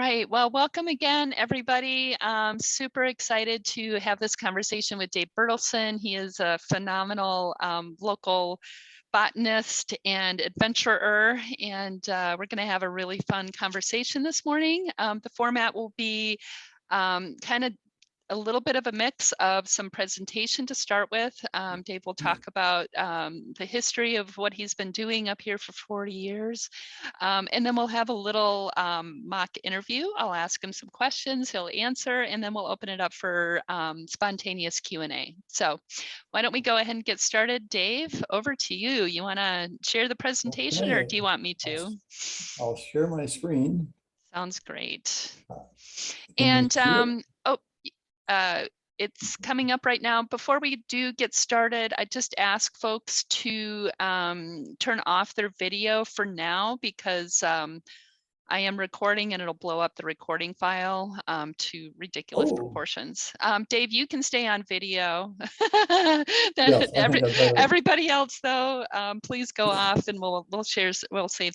right. Well, welcome again, everybody. I'm super excited to have this conversation with Dave Bertelsen. He is a phenomenal local botanist and adventurer, and we're going to have a really fun conversation this morning. The format will be kind of a little bit of a mix of some presentation to start with. Dave will talk about the history of what he's been doing up here for 40 years. And then we'll have a little mock interview. I'll ask him some questions, he'll answer, and then we'll open it up for spontaneous Q&A. So why don't we go ahead and get started? Dave, over to you. You want to share the presentation or do you want me to? I'll share my screen. Sounds great. And it's coming up right now. Before we do get started, I just ask folks to turn off their video for now because I am recording and it'll blow up the recording file to ridiculous proportions. Dave, you can stay on video. Yes, everybody else though, please go off and we'll save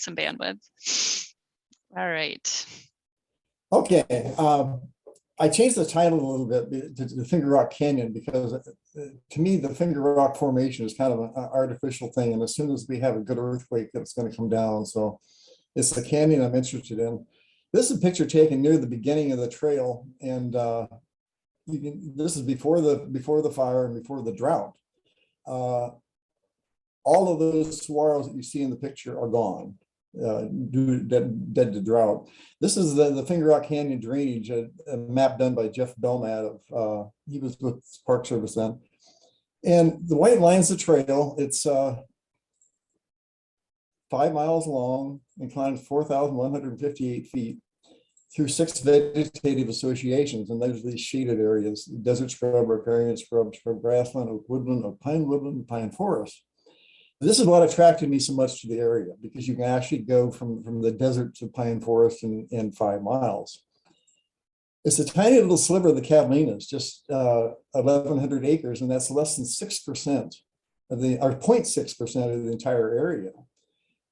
some bandwidth. All right. Okay. I changed the title a little bit to the Finger Rock Canyon because to me, the Finger Rock Formation is kind of an artificial thing. And as soon as we have a good earthquake, it's going to come down. So it's the canyon I'm interested in. This is a picture taken near the beginning of the trail. And this is before the fire and before the drought. All of those saguaros that you see in the picture are gone. Dead to drought. This is the Finger Rock Canyon drainage, a map done by Jeff Belmat of he was with Park Service then. And the white line's the trail. It's 5 miles long and climbs 4,158 feet through 6 vegetative associations, and those are these shaded areas: desert scrub, riparian scrub, scrub grassland, oak woodland, oak pine woodland, and pine forest. This is what attracted me so much to the area, because you can actually go from the desert to pine forest in 5 miles. It's a tiny little sliver of the Catalinas, just 1,100 acres, and that's less than 6% of the, or 0.6% of the entire area.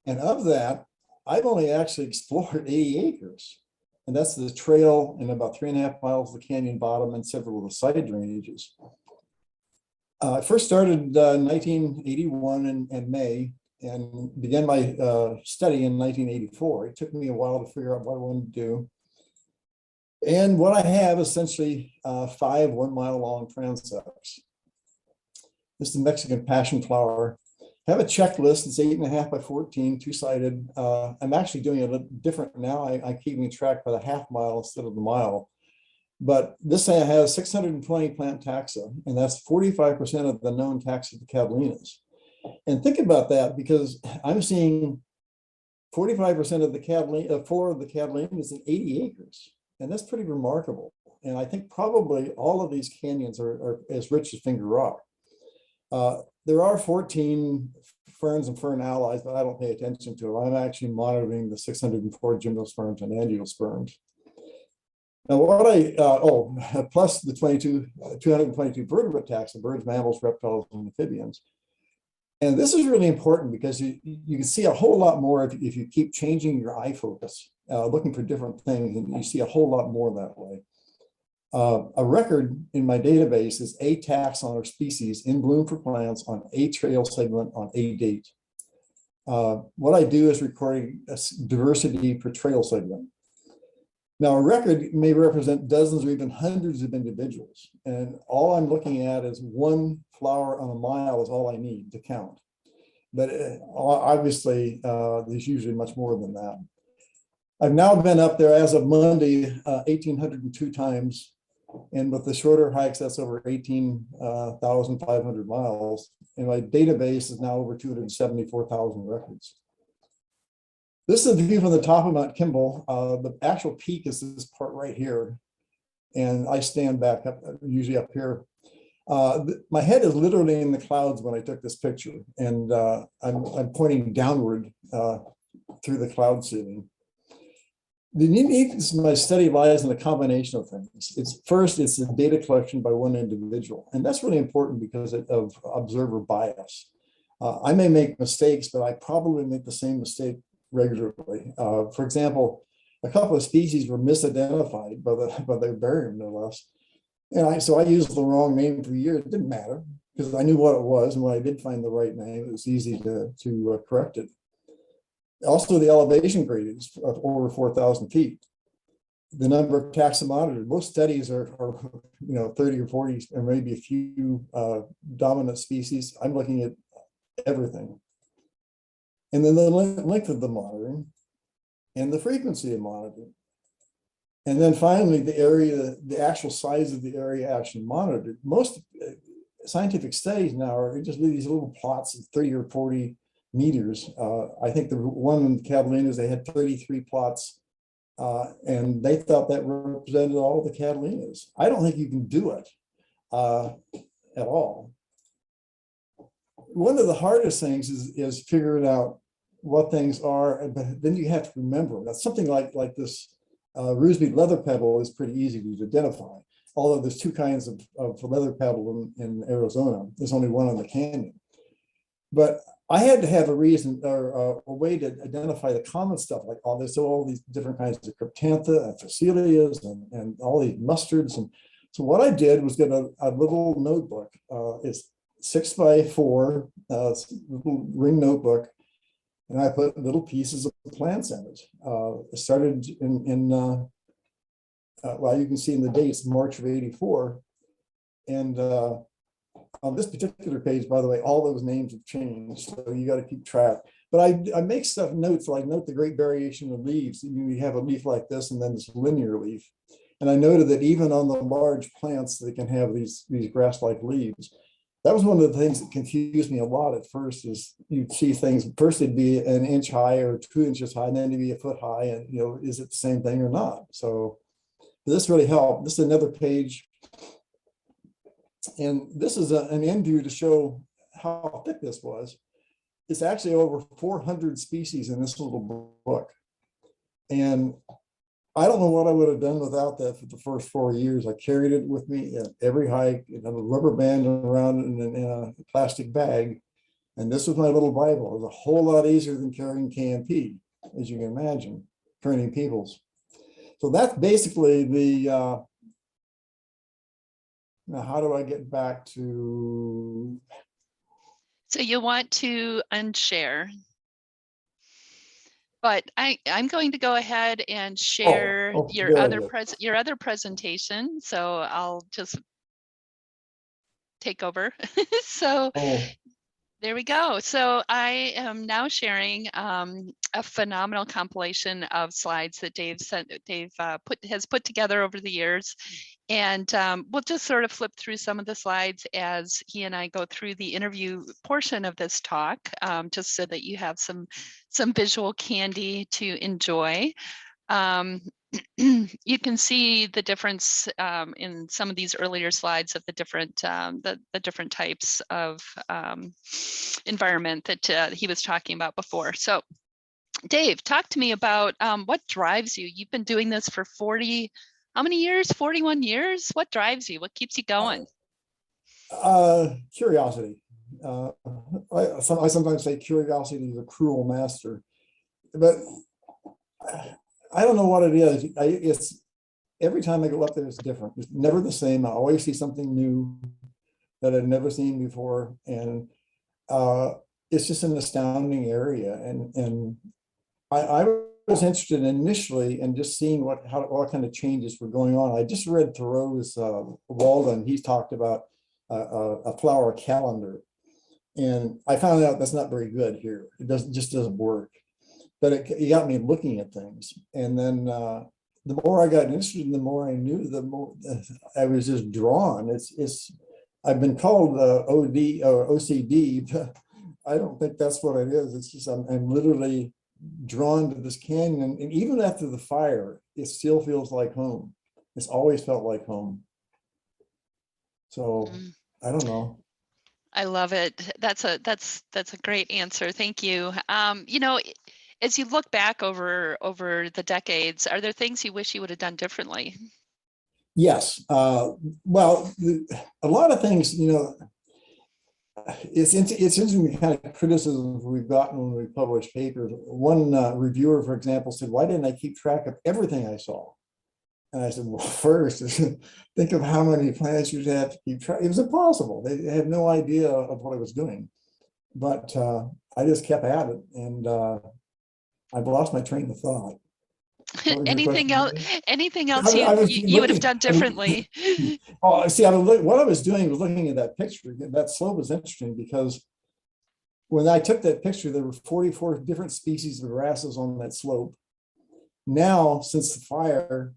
And of that, I've only actually explored 80 acres. And that's the trail and about 3.5 miles of the canyon bottom and several of the side drainages. I first started in 1981 in May and began my study in 1984. It took me a while to figure out what I wanted to do. And what I have essentially 5 1-mile long transects. This is the Mexican passion flower. I have a checklist. It's 8.5 by 14, 2-sided. I'm actually doing it a little different now. I keep track by the half mile instead of the mile. But this has 620 plant taxa, and that's 45% of the known taxa of the Catalinas. And think about that, because I'm seeing 45% of the Catalina, 4 of the Catalinas in 80 acres. And that's pretty remarkable. And I think probably all of these canyons are as rich as Finger Rock. There are 14 ferns and fern allies, but I don't pay attention to them. I'm actually monitoring the 604 gymnosperms and angiosperms. Now, what plus the 222 vertebrate taxa, birds, mammals, reptiles, and amphibians. And this is really important because you can see a whole lot more if you keep changing your eye focus, looking for different things, and you see a whole lot more that way. A record in my database is a taxon or species in bloom for plants on a trail segment on a date. What I do is recording a diversity per trail segment. Now, a record may represent dozens or even hundreds of individuals, and all I'm looking at is 1 flower on a mile is all I need to count. But obviously, there's usually much more than that. I've now been up there as of Monday 1,802 times, and with the shorter hikes, that's over 18,500 miles. And my database is now over 274,000 records. This is a view from the top of Mount Kimball. The actual peak is this part right here. And I stand back up, usually up here. My head is literally in the clouds when I took this picture. And I'm pointing downward through the cloud ceiling. The uniqueness of my study lies in a combination of things. First, it's a data collection by one individual. And that's really important because of observer bias. I may make mistakes, but I probably make the same mistake regularly. For example, a couple of species were misidentified by their barium, no less. And so I used the wrong name for years. It didn't matter because I knew what it was, and when I did find the right name, it was easy to correct it. Also, the elevation gradient of over 4,000 feet. The number of taxa monitored. Most studies are 30 or 40, or maybe a few dominant species. I'm looking at everything. And then the length of the monitoring and the frequency of monitoring. And then finally, the area, the actual size of the area actually monitored. Most scientific studies now are just these little plots of 30 or 40 meters. I think the one in the Catalinas, they had 33 plots, and they thought that represented all the Catalinas. I don't think you can do it at all. One of the hardest things is figuring out what things are, but then you have to remember. That's something like this Rusby leather pebble is pretty easy to identify. Although there's two kinds of leather pebble in Arizona. There's only one in the canyon. But I had to have a reason or a way to identify the common stuff, like all these different kinds of cryptantha and facilias and all these mustards. And so what I did was get a little notebook. It's 6x4, little ring notebook. And I put little pieces of plants in it. It started well, you can see in the dates, March of '84. And on this particular page, by the way, all those names have changed, so you got to keep track. But I make notes, like note the great variation of leaves. You have a leaf like this, and then this linear leaf. And I noted that even on the large plants, they can have these grass-like leaves. That was one of the things that confused me a lot at first. Is you'd see things first it'd be an inch high or 2 inches high, and then it'd be a foot high, and is it the same thing or not? So this really helped. This is another page. And this is an end view to show how thick this was. It's actually over 400 species in this little book. And I don't know what I would have done without that for the first 4 years. I carried it with me at every hike, and a rubber band around in a plastic bag. And this was my little Bible. It was a whole lot easier than carrying KMP, as you can imagine, training peoples. So that's basically the, now how do I get back to? So you want to unshare, but I'm going to go ahead and share your other presentation. So I'll just take over. So there we go. So I am now sharing a phenomenal compilation of slides that Dave has put together over the years. And we'll just sort of flip through some of the slides as he and I go through the interview portion of this talk, just so that you have some visual candy to enjoy. You can see the difference in some of these earlier slides of the different different types of environment that he was talking about before. So Dave, talk to me about what drives you. You've been doing this for 40, how many years? 41 years? What drives you? What keeps you going? Curiosity. I sometimes say curiosity is a cruel master, but I don't know what it is. It's every time I go up there, it's different. It's never the same. I always see something new that I've never seen before, and it's just an astounding area. And I was interested initially in just seeing what kind of changes were going on. I just read Thoreau's Walden. He's talked about a flower calendar, and I found out that's not very good here. It just doesn't work. But it got me looking at things, and then the more I got interested, the more I knew, the more I was just drawn. I've been called OD or OCD, but I don't think that's what it is. It's just I'm literally drawn to this canyon, and even after the fire, it still feels like home. It's always felt like home. So I don't know. I love it. That's a great answer. Thank you. As you look back over the decades, are there things you wish you would have done differently? Yes. Well, a lot of things, it's interesting the kind of criticisms we've gotten when we publish papers. One reviewer, for example, said, "Why didn't I keep track of everything I saw?" And I said, "Well, first, think of how many plants you'd have to keep track. It was impossible. They had no idea of what I was doing." But I just kept at it, and I've lost my train of thought. What was your Anything question else? again? Anything else I was you would have looking. done differently? Oh, see, what I was doing was looking at that picture. That slope was interesting because when I took that picture, there were 44 different species of grasses on that slope. Now, since the fire,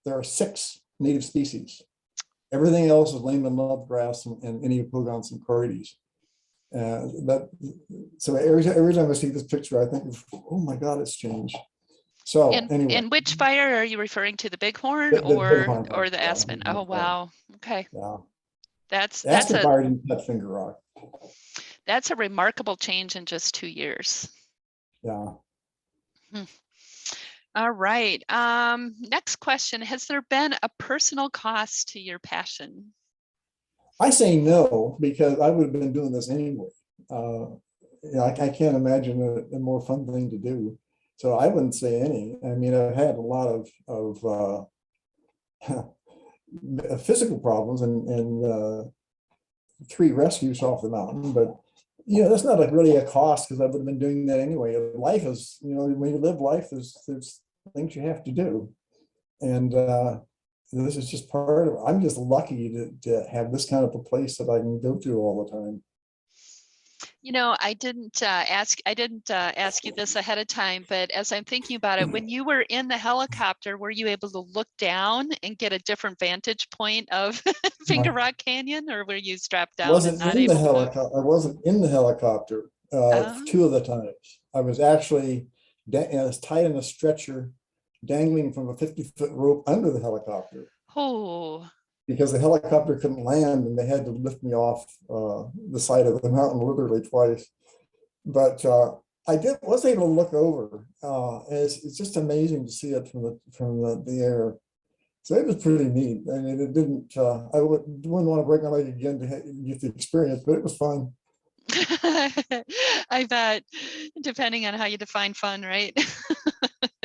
there are 6 native species. Everything else is Lehman love grass and any Pogons and Corydes. So every time I see this picture, I think, oh my God, it's changed. So anyway, And which fire are you referring to? The bighorn the bighorn or fire, the aspen? Oh wow. Okay. yeah. That's Aspen fire didn't touch Finger Rock. that's a remarkable change in just 2 years. Yeah. All right. Next question. Has there been a personal cost to your passion? I say no, because I would have been doing this anyway. I can't imagine a more fun thing to do. So I wouldn't say any. I mean, I've had a lot of physical problems and 3 rescues off the mountain, but that's not really a cost because I would have been doing that anyway. Life is, when you live life, there's things you have to do, and this is just part of it. I'm just lucky to have this kind of a place that I can go to all the time. I didn't ask you this ahead of time, but as I'm thinking about it, when you were in the helicopter, were you able to look down and get a different vantage point of Finger Rock Canyon, or were you strapped down and not able to? I wasn't in the helicopter 2 of the times. I was actually tied in a stretcher, dangling from a 50-foot rope under the helicopter. Oh. Because the helicopter couldn't land and they had to lift me off the side of the mountain literally twice. But I was able to look over. It's just amazing to see it from the air. So it was pretty neat. I mean, it didn't. I wouldn't want to break my leg again to get the experience, but it was fun. I bet, depending on how you define fun, right?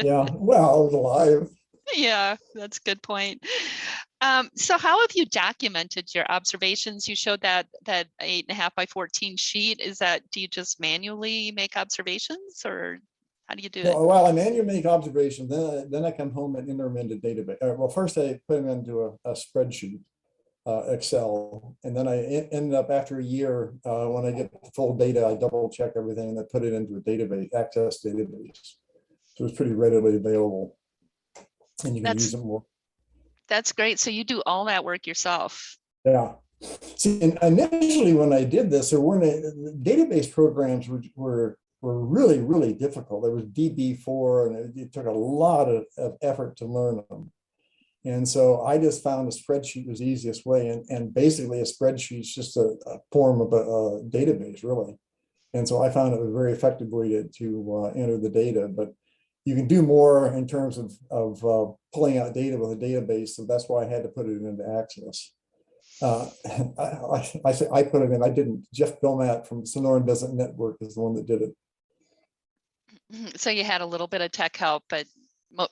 Yeah. Well, I was alive. Yeah, that's a good point. So how have you documented your observations? You showed that 8.5 by 14 sheet. Do you just manually make observations, or how do you do it? Well, I manually make observations. Then I come home and enter them into database. Well, first I put them into a spreadsheet, Excel, and then I ended up after a year when I get full data, I double check everything and I put it into a database, access database. So it's pretty readily available, and you can use it more. That's great. So you do all that work yourself. Yeah. See, and initially when I did this, there weren't database programs were really, really difficult. There was DB4 and it took a lot of effort to learn them. And so I just found a spreadsheet was the easiest way. And basically a spreadsheet is just a form of a database, really. And so I found it a very effective way to enter the data. But you can do more in terms of pulling out data with a database. So that's why I had to put it into Access. I put it in, I didn't. Jeff Bilmat from Sonoran Desert Network is the one that did it. So you had a little bit of tech help, but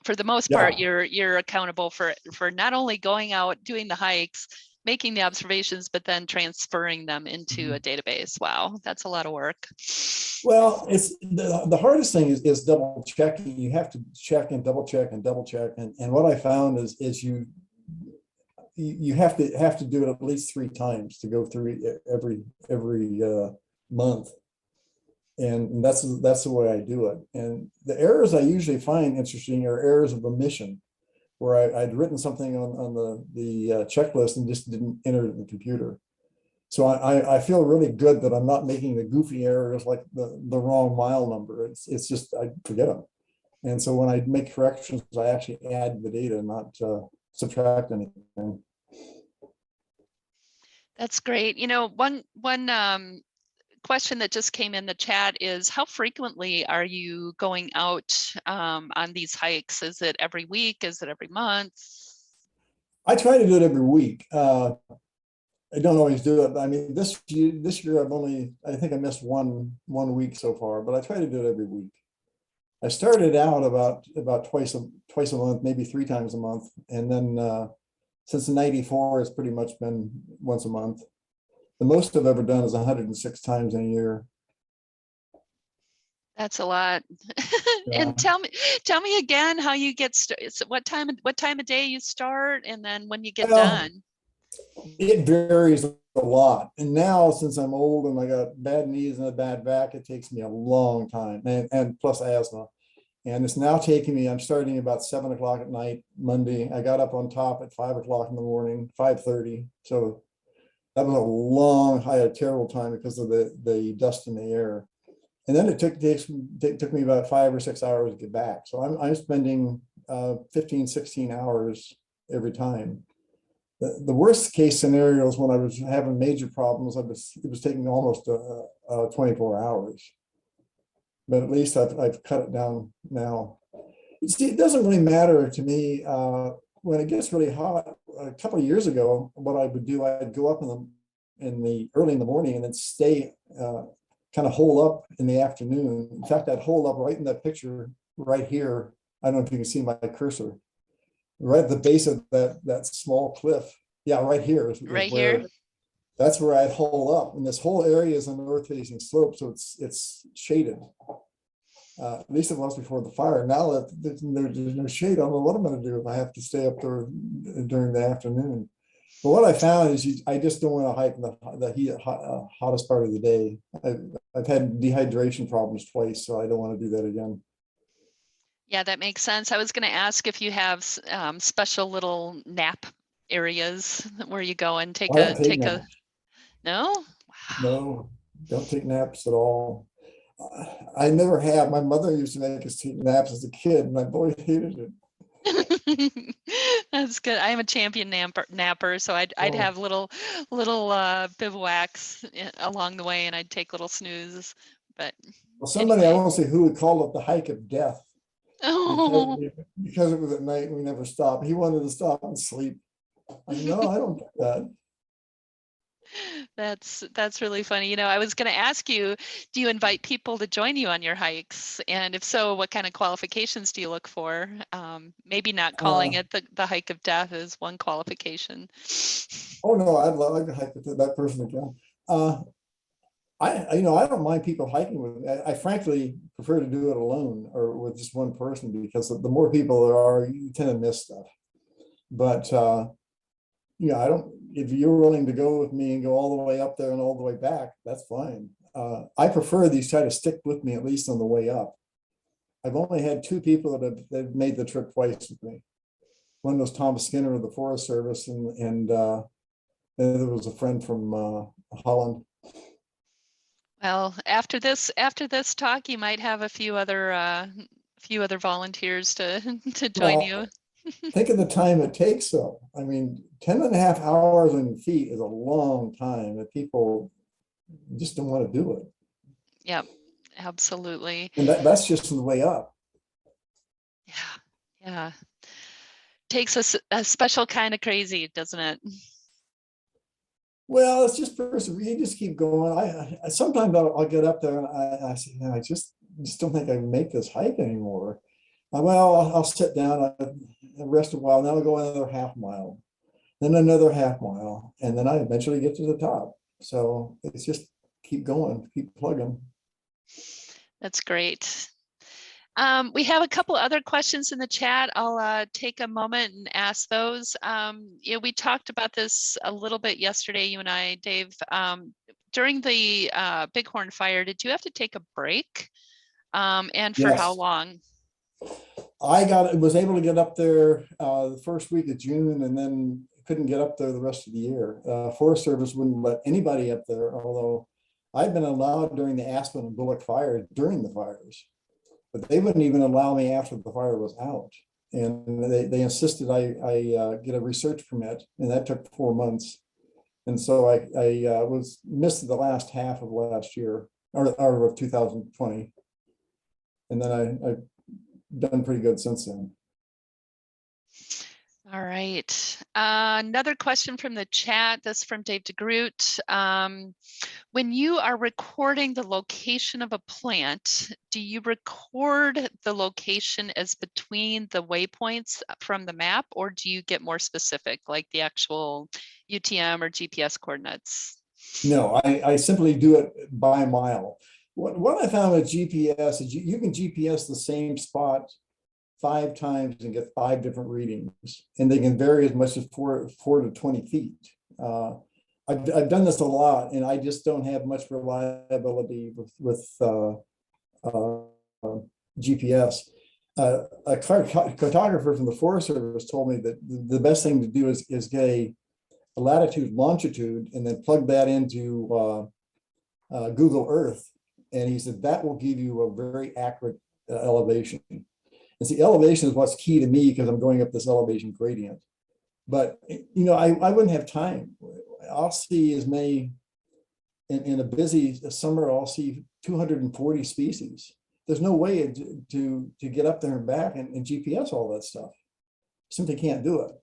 for the most part, you're accountable for not only going out, doing the hikes, making the observations, but then transferring them into a database. Wow, that's a lot of work. Well, it's the hardest thing is double checking. You have to check and double check and double check. And what I found is you have to do it at least 3 times to go through every month. And that's the way I do it. And the errors I usually find interesting are errors of omission, where I'd written something on the checklist and just didn't enter it in the computer. So I feel really good that I'm not making the goofy errors like the wrong mile number. It's just I forget them. And so when I make corrections, I actually add the data, not subtract anything. That's great. One question that just came in the chat is, how frequently are you going out on these hikes? Is it every week? Is it every month? I try to do it every week. I don't always do it. I mean, this year I think I missed one week so far, but I try to do it every week. I started out about twice a month, maybe 3 times a month, and then since '94, it's pretty much been once a month. The most I've ever done is 106 times in a year. That's a lot. Yeah. And tell me again how you get started. What time of day you start, and then when you get Well, done. it varies a lot. And now, since I'm old and I got bad knees and a bad back, it takes me a long time, and plus asthma. And it's now taking me, I'm starting about 7 o'clock at night, Monday. I got up on top at 5 o'clock in the morning, 5:30. So that was a long, I had a terrible time because of the dust in the air. And then it took me about 5 or 6 hours to get back. So I'm spending 15, 16 hours every time. The worst case scenario is when I was having major problems. It was taking almost 24 hours. But at least I've cut it down now. See, it doesn't really matter to me when it gets really hot. A couple of years ago, what I would do, I'd go up in the early in the morning and then stay kind of hole up in the afternoon. In fact, I'd hole up right in that picture right here. I don't know if you can see my cursor. Right at the base of that small cliff. Yeah, right here is Right where here. that's where I'd hole up. And this whole area is a north facing slope, so it's shaded. At least it was before the fire. Now that there's no shade, I don't know what I'm going to do if I have to stay up there during the afternoon. But what I found is I just don't want to hike in the hottest part of the day. I've had dehydration problems twice, so I don't want to do that again. Yeah, that makes sense. I was going to ask if you have special little nap areas where you go and I don't take naps. No? Wow. No, don't take naps at all. I never have. My mother used to make us take naps as a kid, and my boy hated it. That's good. I'm a champion napper, so I'd Oh, have little bivouacs along the way, and I'd take little snoozes. But well, somebody, I anyway. won't say who, would call it the hike of death because Oh, because it was at night and we never stopped. He wanted to stop and sleep. I know I don't get that. that's really funny. You know, I was going to ask you, do you invite people to join you on your hikes? And if so, what kind of qualifications do you look for? Maybe not calling Uh, it the hike of death is one qualification. oh no, I'd love to hike with that person again. Uh, I don't mind people hiking with me. I frankly prefer to do it alone or with just one person because the more people there are, you tend to miss stuff. But I don't. If you're willing to go with me and go all the way up there and all the way back, that's fine. I prefer these try to stick with me at least on the way up. I've only had 2 people that have made the trip twice with me. One was Thomas Skinner of the Forest Service, and there was a friend from Holland. Well, after this talk, you might have a few other volunteers to to join Well, you. think of the time it takes though. I mean, 10 and a half hours on your feet is a long time that people just don't want to do it. Yep, absolutely. And that's just on the way up. Yeah, yeah. Takes a special kind of crazy, doesn't it? Well, it's just persevere. You just keep going. I sometimes I'll get up there and I say, I just don't think I can make this hike anymore. Well, I'll sit down, I rest a while, then I'll go another half mile, then another half mile, and then I eventually get to the top. So it's just keep going, keep plugging. That's great. We have a couple other questions in the chat. I'll take a moment and ask those. We talked about this a little bit yesterday, you and I, Dave. During the Bighorn fire, did you have to take a break? And for how Yes, long? was able to get up there the first week of June, and then couldn't get up there the rest of the year. Forest Service wouldn't let anybody up there, although I've been allowed during the Aspen and Bullock fire during the fires, but they wouldn't even allow me after the fire was out. And they insisted I get a research permit, and that took 4 months. And so I was missed the last half of last year or of 2020. And then I've done pretty good since then. All right. Another question from the chat. This is from Dave DeGroot. When you are recording the location of a plant, do you record the location as between the waypoints from the map, or do you get more specific, like the actual UTM or GPS coordinates? No, I simply do it by mile. What I found with GPS is you can GPS the same spot 5 times and get 5 different readings, and they can vary as much as 4 to 20 feet. I've done this a lot, and I just don't have much reliability with GPS. A cartographer from the Forest Service told me that the best thing to do is get a latitude, longitude, and then plug that into Google Earth. And he said that will give you a very accurate elevation. And see, elevation is what's key to me because I'm going up this elevation gradient. But I wouldn't have time. I'll see as many in a busy summer. I'll see 240 species. There's no way to get up there and back and GPS all that stuff. Simply can't do it.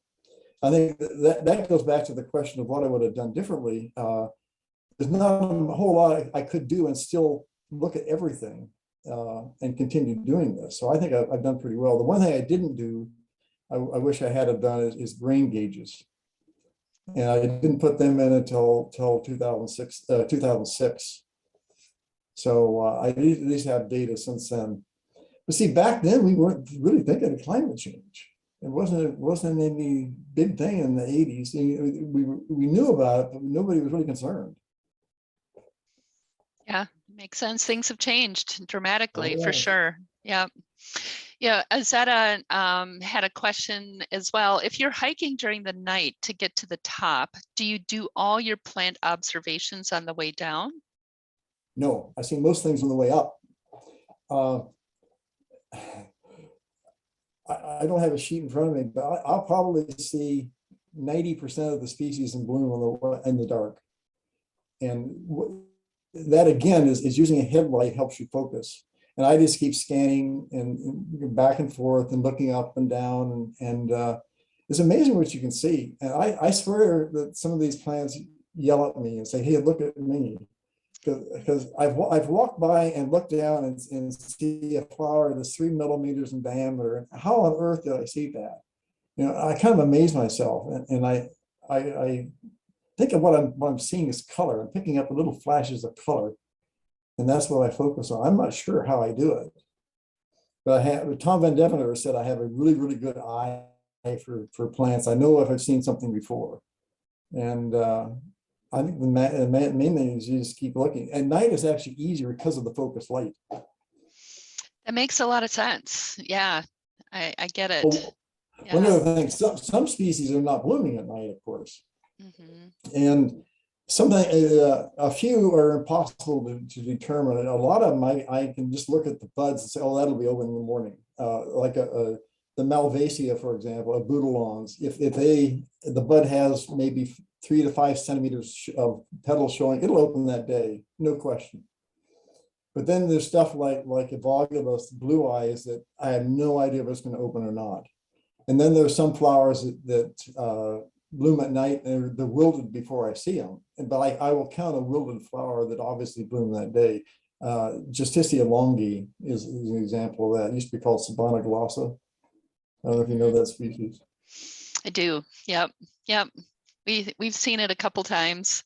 I think that goes back to the question of what I would have done differently. There's not a whole lot I could do and still look at everything and continue doing this. So I think I've done pretty well. The one thing I didn't do, I wish I had done is grain gauges. And I didn't put them in until 2006. So I at least have data since then. But see, back then we weren't really thinking of climate change. It wasn't any big thing in the 80s. We knew about it, but nobody was really concerned. Yeah, makes sense. Things have changed dramatically Oh, for yeah. sure. Yeah. Yeah, Azetta had a question as well. If you're hiking during the night to get to the top, do you do all your plant observations on the way down? No, I see most things on the way up. I don't have a sheet in front of me, but I'll probably see 90% of the species in bloom in the dark. And that again is using a headlight helps you focus. And I just keep scanning and back and forth and looking up and down. And it's amazing what you can see. And I swear that some of these plants yell at me and say, hey, look at me. Because I've walked by and looked down and see a flower that's 3 millimeters in diameter. And how on earth did I see that? I kind of amaze myself. And I think of what I'm seeing is color. I'm picking up little flashes of color. And that's what I focus on. I'm not sure how I do it. But Tom Van Deventer said I have a really, really good eye for plants. I know if I've seen something before. And I think the main thing is you just keep looking. At night is actually easier because of the focused light. That makes a lot of sense. Yeah, I get it. Well, Yeah. one of the things, some species are not blooming at night, of course. And a few are impossible to determine. A lot of them, I can just look at the buds and say, oh, that'll be open in the morning. Like the Malvasia, for example, a Boutilons. If the bud has maybe 3 to 5 centimeters of petals showing, it'll open that day, no question. But then there's stuff like Evolvulus, blue eyes, that I have no idea if it's going to open or not. And then there's some flowers that bloom at night and they're wilted before I see them. But I will count a wilted flower that obviously bloomed that day. Justicia longi is an example of that. It used to be called Sabana glossa. I don't know if you know that species. I do. Yep. We've seen it a couple times.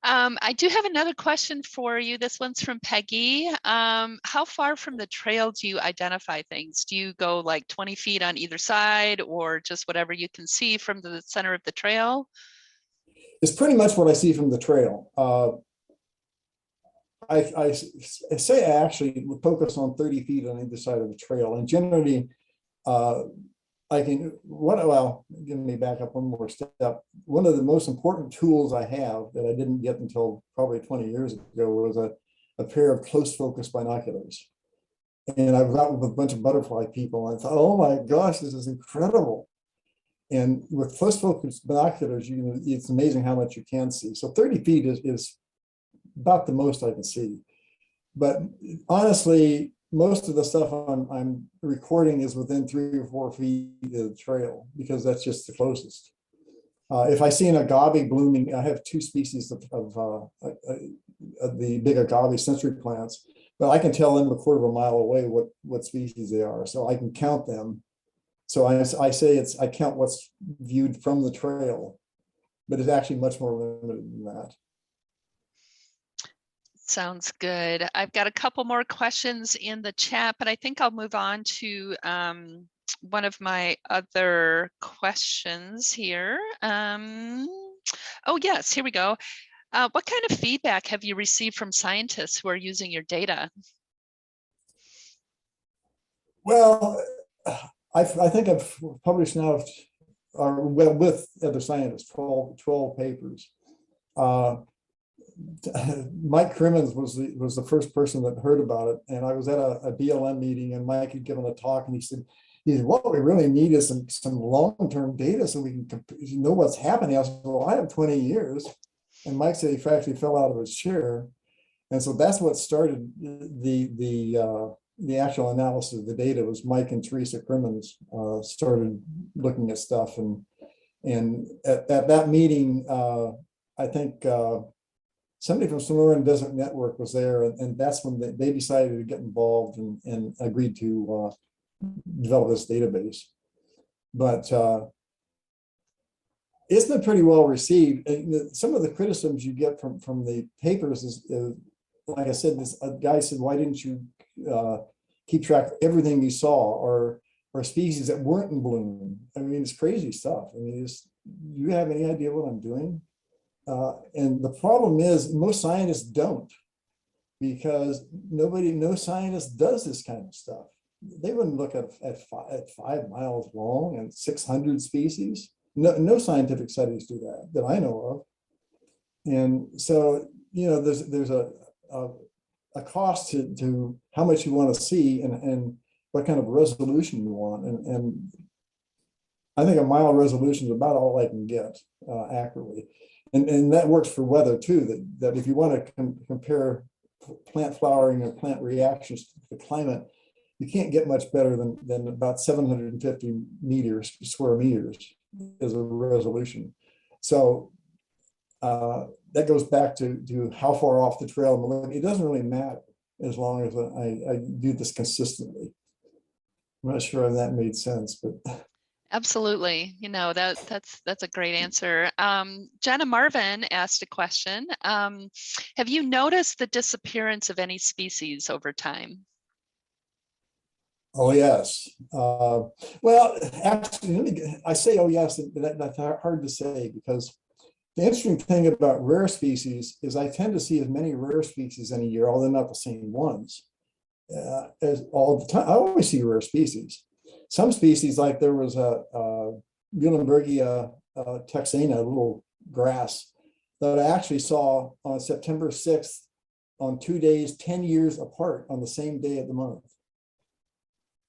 I do have another question for you. This one's from Peggy. How far from the trail do you identify things? Do you go like 20 feet on either side, or just whatever you can see from the center of the trail? It's pretty much what I see from the trail. I say I actually focus on 30 feet on either side of the trail, and generally I can, give me back up one more step. One of the most important tools I have that I didn't get until probably 20 years ago was a pair of close focus binoculars. And I've gotten with a bunch of butterfly people and I thought, oh my gosh, this is incredible. And with close focus binoculars, it's amazing how much you can see. So 30 feet is about the most I can see. But honestly, most of the stuff I'm recording is within 3 or 4 feet of the trail because that's just the closest. If I see an agave blooming, I have two species of the big agave sensory plants, but I can tell them a quarter of a mile away what species they are, so I can count them. So I say I count what's viewed from the trail, but it's actually much more limited than that. Sounds good. I've got a couple more questions in the chat, but I think I'll move on to one of my other questions here. Oh, yes, here we go. What kind of feedback have you received from scientists who are using your data? Well, I think I've published now, or well, with other scientists, 12 papers. Mike Crimmins was the first person that heard about it, and I was at a BLM meeting, and Mike had given a talk, and he said, what we really need is some long-term data so we can know what's happening. I said, well, I have 20 years. And Mike said he actually fell out of his chair. And so that's what started the actual analysis of the data. Was Mike and Teresa Crimmins started looking at stuff. And at that meeting, I think somebody from Sonoran Desert Network was there, and that's when they decided to get involved and agreed to develop this database. But it's been pretty well received. Some of the criticisms you get from the papers is like I said, this guy said, why didn't you keep track of everything you saw, or species that weren't in bloom? I mean, it's crazy stuff. I mean, do you have any idea what I'm doing? And the problem is most scientists don't, because no scientist does this kind of stuff. They wouldn't look at 5 miles long and 600 species. No scientific studies do that I know of. And so, there's a cost to how much you want to see and what kind of resolution you want. And I think a mile resolution is about all I can get accurately. And that works for weather too, that if you want to compare plant flowering or plant reactions to the climate, you can't get much better than about 750 square meters as a resolution. So that goes back to how far off the trail I'm looking. It doesn't really matter as long as I do this consistently. I'm not sure if that made sense, but Absolutely. That's a great answer. Jenna Marvin asked a question. Have you noticed the disappearance of any species over time? oh yes. Well, actually, I say oh yes, that's hard to say, because the interesting thing about rare species is I tend to see as many rare species in a year, although not the same ones, as all the time. I always see rare species. Some species, like there was a Muhlenbergia texana, a little grass, that I actually saw on September 6th on 2 days, 10 years apart on the same day of the month.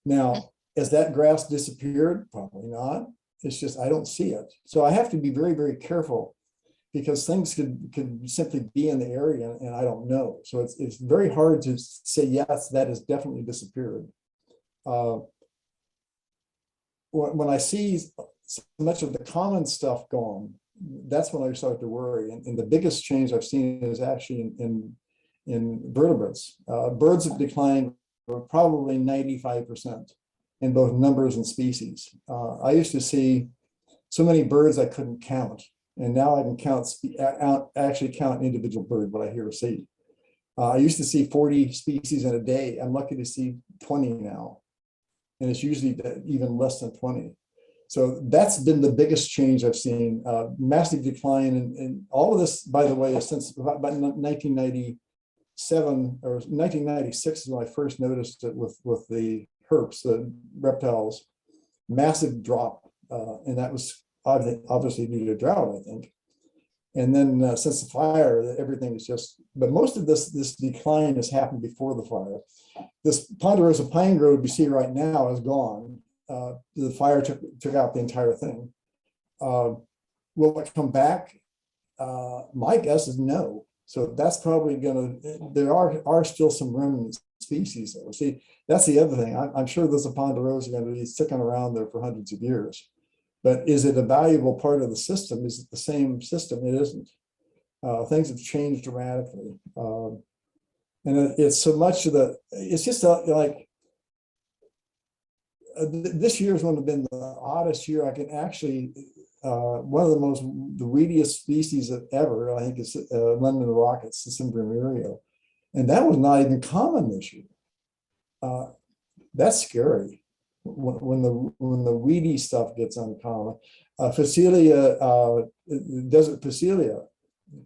Now, has that grass disappeared? Probably not. It's just I don't see it. So I have to be very, very careful, because things could simply be in the area and I don't know. So it's very hard to say, yes, that has definitely disappeared. When I see so much of the common stuff gone, that's when I start to worry. And the biggest change I've seen is actually in vertebrates. Birds have declined probably 95% in both numbers and species. I used to see so many birds I couldn't count. And now I can actually count individual bird, what I hear or see. I used to see 40 species in a day. I'm lucky to see 20 now. And it's usually even less than 20. So that's been the biggest change I've seen. Massive decline. And all of this, by the way, is since about 1997 or 1996 is when I first noticed it with the herps, the reptiles. Massive drop. And that was obviously due to drought, I think. And then since the fire, everything is just, but most of this decline has happened before the fire. This ponderosa pine grove you see right now is gone. The fire took out the entire thing. Will it come back? My guess is no. So that's probably there are still some remnants species. Though. See, that's the other thing. I'm sure those ponderosa are going to be sticking around there for hundreds of years. But is it a valuable part of the system? Is it the same system? It isn't. Things have changed dramatically. And it's so much of it's just like, this year has one of been the oddest year. I can actually, one of the weediest species ever, I think, is London rockets, the Cimbrimario. And that was not even common this year. That's scary when the weedy stuff gets uncommon. Phacelia, desert Phacelia,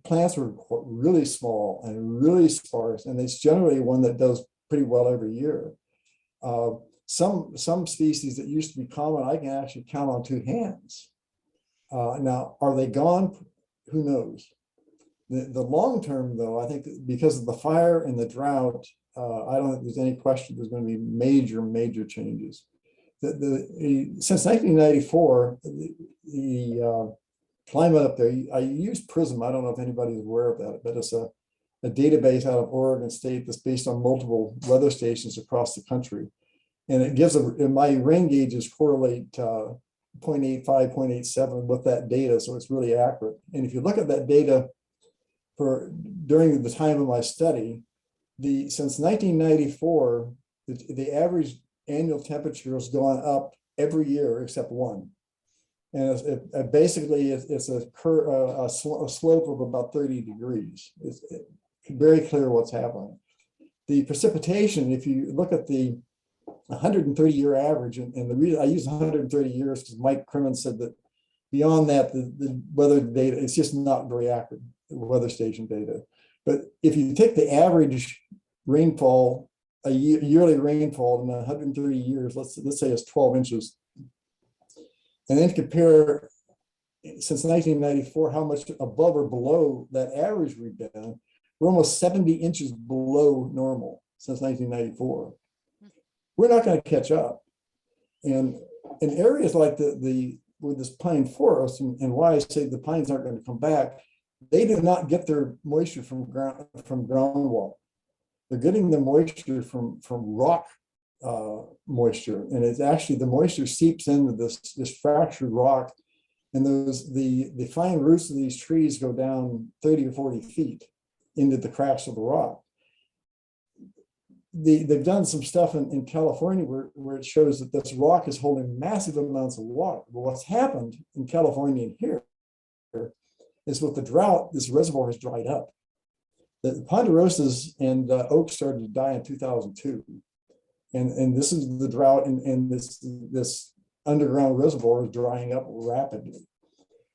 plants were really small and really sparse, and it's generally one that does pretty well every year. Some species that used to be common, I can actually count on two hands. Now, are they gone? Who knows? The long term, though, I think because of the fire and the drought, I don't think there's any question there's going to be major changes. Since 1994, the climate up there, I use PRISM. I don't know if anybody's aware of that, but it's a database out of Oregon State that's based on multiple weather stations across the country. And it gives my rain gauges correlate 0.85, 0.87 with that data. So it's really accurate. And if you look at that data during the time of my study, since 1994, the average annual temperature has gone up every year except one. And basically it's a slope of about 30 degrees. It's very clear what's happening. The precipitation, if you look at the 130-year average, and the reason I use 130 years because Mike Crimmins said that beyond that, the weather data, it's just not very accurate, weather station data. But if you take the average rainfall, yearly rainfall in 130 years, let's say it's 12 inches, and then compare since 1994 how much above or below that average we've been, we're almost 70 inches below normal since 1994. We're not going to catch up. And in areas like with this pine forest, and why I say the pines aren't going to come back, they do not get their moisture from groundwater. They're getting the moisture from rock moisture, and it's actually the moisture seeps into this fractured rock, and the fine roots of these trees go down 30 or 40 feet into the cracks of the rock. They've done some stuff in California where it shows that this rock is holding massive amounts of water. But what's happened in California and here is with the drought, this reservoir has dried up. The ponderosas and oaks started to die in 2002. And this is the drought, and this underground reservoir is drying up rapidly.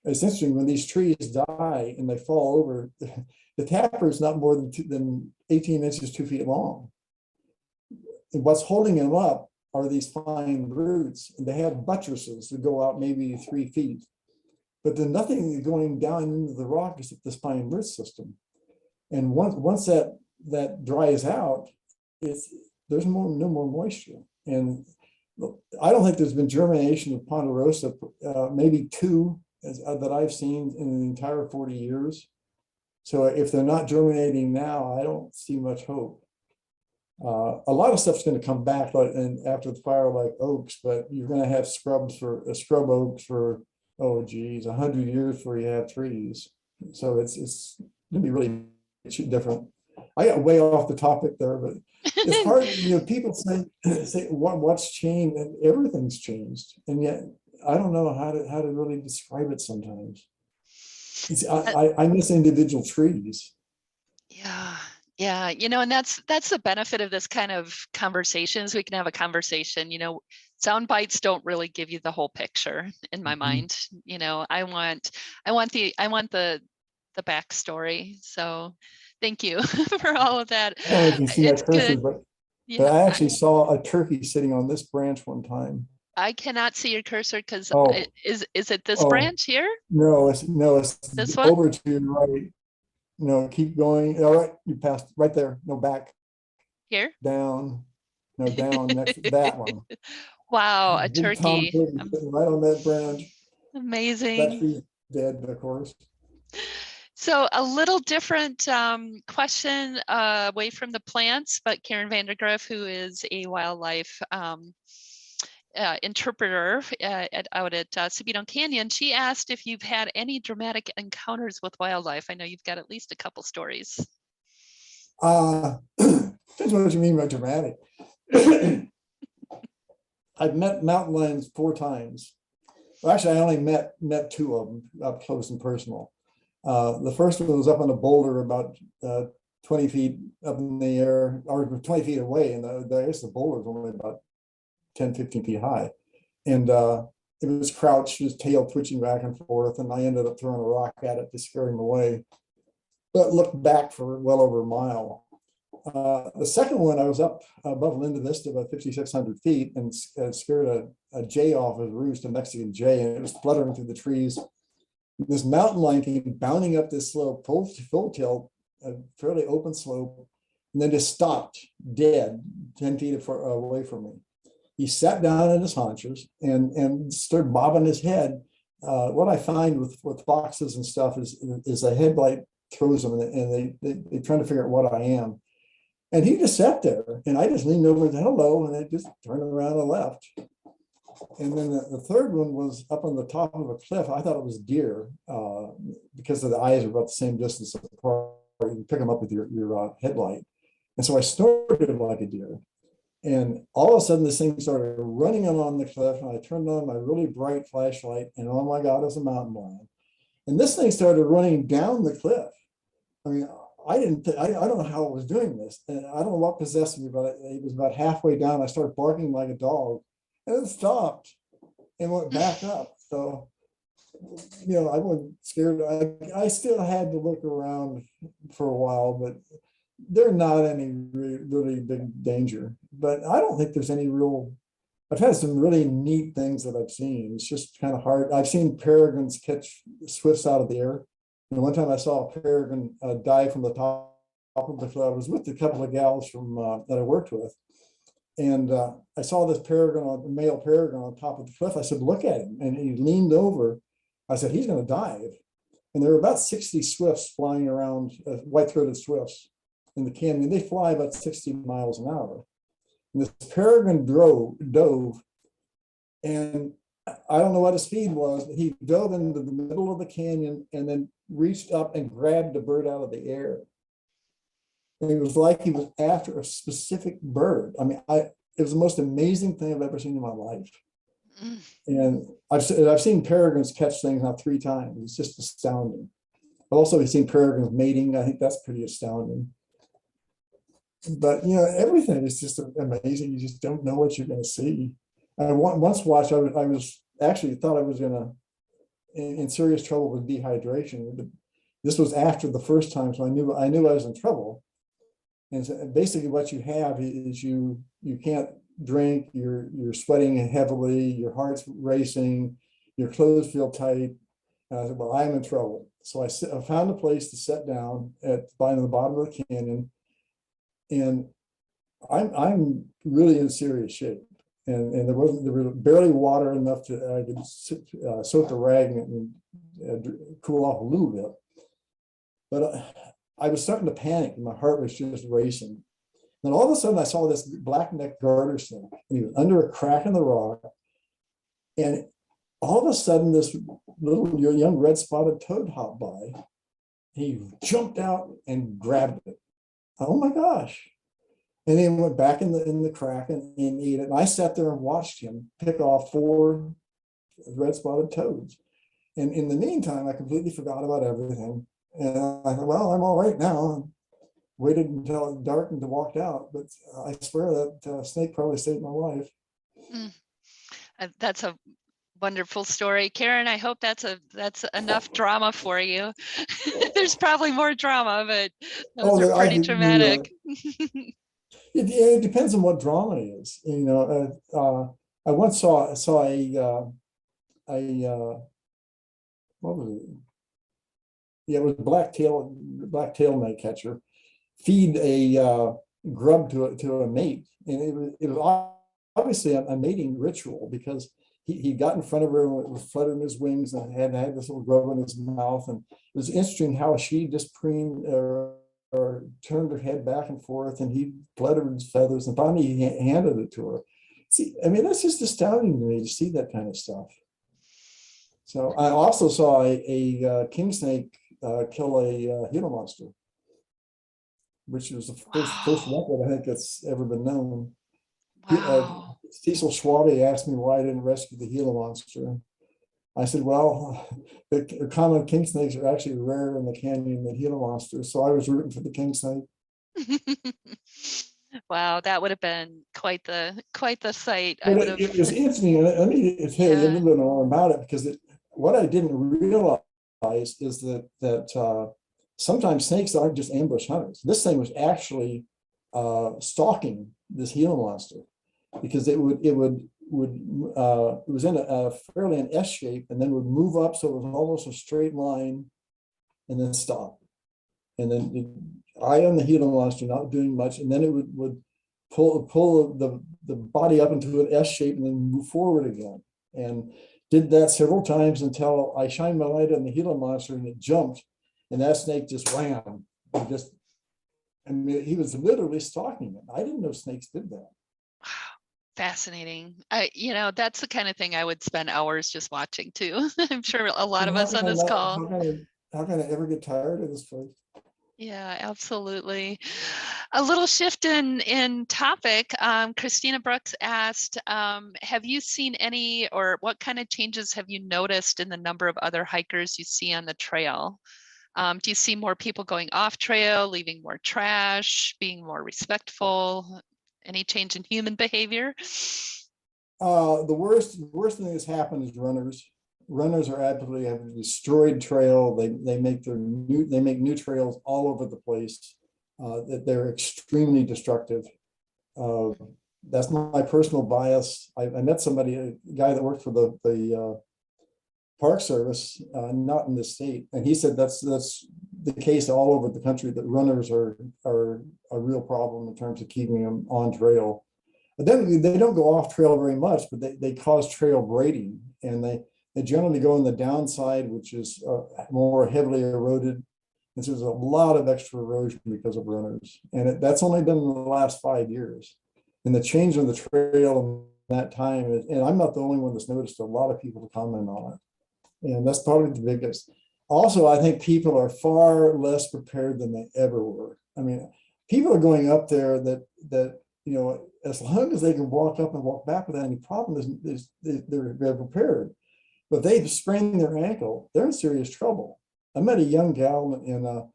It's interesting, when these trees die and they fall over, the taproot is not more than 18 inches, 2 feet long. And what's holding them up are these fine roots, and they have buttresses that go out maybe 3 feet. But there's nothing going down into the rock except this fine root system. And once that dries out, there's no more moisture. And I don't think there's been germination of ponderosa, maybe two that I've seen in the entire 40 years. So if they're not germinating now, I don't see much hope. A lot of stuff's going to come back and after the fire, like oaks, but you're going to have scrub oaks for 100 years before you have trees. So it's going to be really different. I got way off the topic there, but it's hard. People say what's changed, and everything's changed, and yet I don't know how to really describe it sometimes. I miss individual trees. Yeah, and that's the benefit of this kind of conversations. We can have a conversation. Sound bites don't really give you the whole picture in my mind. I want the backstory. So thank you for all of that. I don't know if you see It's my cursor, good. but I actually saw a turkey sitting on this branch one time. I cannot see your cursor because is it this branch here? No, it's this one over to your right. No, keep going. All right, you passed right there. No, back. Here? Down. No, down next to that one. Wow, a Big turkey. Sitting right on that branch. Amazing. That tree's dead, of course. So a little different question away from the plants, but Karen Vandergriff, who is a wildlife interpreter out at Sabino Canyon, she asked if you've had any dramatic encounters with wildlife. I know you've got at least a couple stories. Depends what you mean by dramatic. I've met mountain lions 4 times. Well, actually, I only met 2 of them up close and personal. The first one was up on a boulder about 20 feet up in the air, or 20 feet away, and I guess the boulder was only about 10, 15 feet high. And it was crouched, his tail twitching back and forth, and I ended up throwing a rock at it to scare him away, but looked back for well over a mile. The second one, I was up above Linda Vista, about 5,600 feet, and scared a jay off his roost, a Mexican jay, and it was fluttering through the trees. This mountain lion came bounding up this slope, full tilt, a fairly open slope, and then just stopped dead 10 feet away from me. He sat down on his haunches and started bobbing his head. What I find with foxes and stuff is a headlight throws them, and they're trying to figure out what I am. And he just sat there, and I just leaned over and said, hello, and I just turned around and left. And then the third one was up on the top of a cliff. I thought it was deer because the eyes are about the same distance apart. You can pick them up with your headlight. And so I snorted like a deer. And all of a sudden, this thing started running along the cliff, and I turned on my really bright flashlight, and oh my God, it was a mountain lion. And this thing started running down the cliff. I mean, I don't know how it was doing this, and I don't know what possessed me, but it was about halfway down. I started barking like a dog, and it stopped and went back up. So, I wasn't scared. I still had to look around for a while, but they're not any really big danger. But I don't think there's any real. I've had some really neat things that I've seen. It's just kind of hard. I've seen peregrines catch swifts out of the air. And one time I saw a peregrine dive from the top of the cliff. I was with a couple of gals from that I worked with. And I saw this male peregrine on top of the cliff. I said, look at him. And he leaned over. I said, he's going to dive. And there were about 60 swifts flying around, white-throated swifts in the canyon. They fly about 60 miles an hour. And this peregrine dove, and I don't know what his speed was, but he dove into the middle of the canyon and then reached up and grabbed the bird out of the air. And it was like he was after a specific bird. I mean, it was the most amazing thing I've ever seen in my life. And I've seen peregrines catch things now 3 times. It's just astounding. I've also seen peregrines mating. I think that's pretty astounding. But everything is just amazing. You just don't know what you're going to see. I once watched. I was actually thought I was going to in serious trouble with dehydration. But this was after the first time, so I knew I was in trouble. And so basically, what you have is you can't drink. You're sweating heavily. Your heart's racing. Your clothes feel tight. And I said, "Well, I'm in trouble." So I found a place to sit down by the bottom of the canyon, and I'm really in serious shape. And there was barely water enough to I could soak the rag and cool off a little bit. But I was starting to panic, and my heart was just racing. Then all of a sudden, I saw this black-necked garter snake, and he was under a crack in the rock. And all of a sudden, this little young red-spotted toad hopped by. He jumped out and grabbed it. Oh my gosh! And then went back in the crack and ate it. And I sat there and watched him pick off 4 red-spotted toads. And in the meantime, I completely forgot about everything. And I thought, well, I'm all right now. Waited until it darkened and walked out. But I swear that snake probably saved my life. That's a wonderful story, Karen. I hope that's enough drama for you. There's probably more drama, but those are pretty dramatic. It depends on what drama it is. I once saw a what was it? Yeah, it was black tail night catcher feed a grub to a mate, and it was obviously a mating ritual, because he got in front of her and was fluttering his wings and had this little grub in his mouth. And it was interesting how she just preened or turned her head back and forth, and he fluttered his feathers, and finally he handed it to her. See, I mean, that's just astounding to me to see that kind of stuff. So I also saw a king snake kill a Gila monster, which was the first record I think that's ever been known. Wow. Cecil Schwabe asked me why I didn't rescue the Gila monster. I said, well, the common king snakes are actually rarer in the canyon than Gila monsters, so I was rooting for the king snake. Wow, that would have been quite the sight. I But would have. it was interesting. Let me tell you a Yeah. little bit more about it, because what I didn't realize is that sometimes snakes aren't just ambush hunters. This thing was actually stalking this Gila monster, because it was in a fairly an S shape, and then would move up, so it was almost a straight line, and then stop, and then eye on the Gila monster, not doing much, and then it would pull the body up into an S shape and then move forward again, and did that several times until I shined my light on the Gila monster and it jumped, and that snake just ran. I mean, he was literally stalking it. I didn't know snakes did that. Fascinating. That's the kind of thing I would spend hours just watching too. I'm sure a lot And of us on this call. how can I ever get tired of this place? Yeah, absolutely. A little shift in topic. Christina Brooks asked, have you seen any, or what kind of changes have you noticed in the number of other hikers you see on the trail? Do you see more people going off trail, leaving more trash, being more respectful? Any change in human behavior? The worst thing that's happened is runners. Runners are absolutely have a destroyed trail. They make new trails all over the place. That they're extremely destructive. Uh, that's my personal bias. I met somebody, a guy that worked for the Park Service, not in this state, and he said that's the case all over the country, that runners are a real problem in terms of keeping them on trail. But then they don't go off trail very much, but they cause trail braiding, and they generally go on the downside, which is more heavily eroded. And so there's a lot of extra erosion because of runners. And that's only been in the last 5 years. And the change on the trail in that time, and I'm not the only one that's noticed, a lot of people comment on it. And that's probably the biggest. Also, I think people are far less prepared than they ever were. I mean, people are going up there that as long as they can walk up and walk back without any problem, they're prepared. But they've sprained their ankle, they're in serious trouble. I met a young gal in a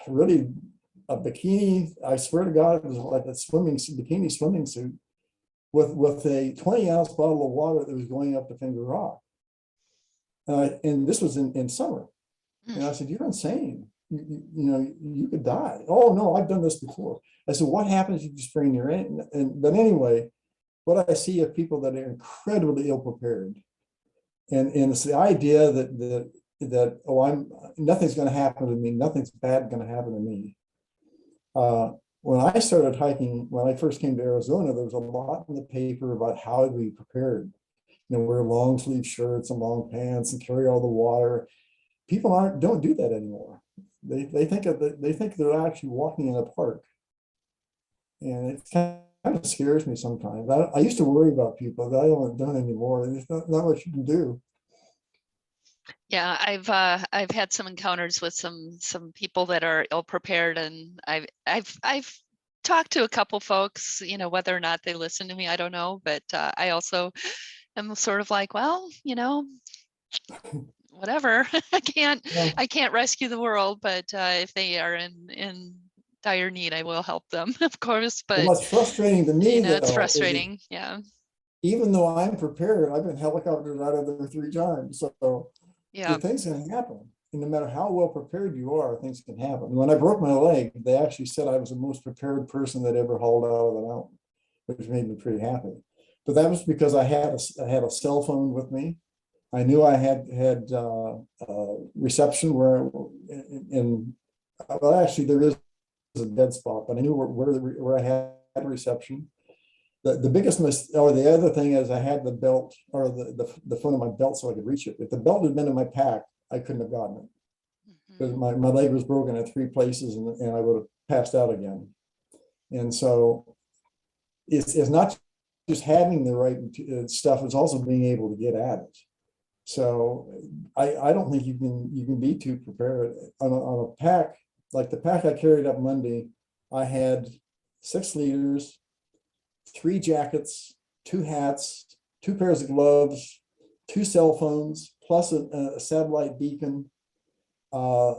really a bikini. I swear to God, it was like a bikini swimming suit with a 20-ounce bottle of water that was going up to Finger Rock. And this was in summer. And I said, "You're insane. You could die." "Oh no, I've done this before." I said, "What happens if you sprain your ankle?" But anyway, what I see are people that are incredibly ill prepared, and it's the idea that nothing's going to happen to me, nothing's bad going to happen to me. When I started hiking, when I first came to Arizona, there was a lot in the paper about how to be prepared. Wear long sleeve shirts and long pants and carry all the water. People don't do that anymore. They think they're actually walking in a park, and it kind of scares me sometimes. I used to worry about people, but I don't anymore. There's not much you can do. Yeah, I've had some encounters with some people that are ill prepared, and I've talked to a couple folks, whether or not they listen to me, I don't know, but I also am sort of like, well, whatever. Well, I can't rescue the world, but if they are in dire need, I will help them, of course. But what's frustrating to me it's though is that frustrating. Yeah. even though I'm prepared, I've been helicoptered out of there 3 times. So Yeah. things can happen. And no matter how well prepared you are, things can happen. When I broke my leg, they actually said I was the most prepared person that ever hauled out of the mountain, which made me pretty happy. But that was because I had a cell phone with me. I knew I had reception where well, actually there is a dead spot, but I knew where I had reception. The biggest or the other thing is I had the belt or the front of my belt so I could reach it. If the belt had been in my pack, I couldn't have gotten it because Mhm. my leg was broken at 3 places and I would have passed out again. And so it's not just having the right stuff, it's also being able to get at it. So I don't think you can be too prepared on a pack. Like the pack I carried up Monday, I had 6 liters, 3 jackets, 2 hats, 2 pairs of gloves, 2 cell phones, plus a satellite beacon, uh,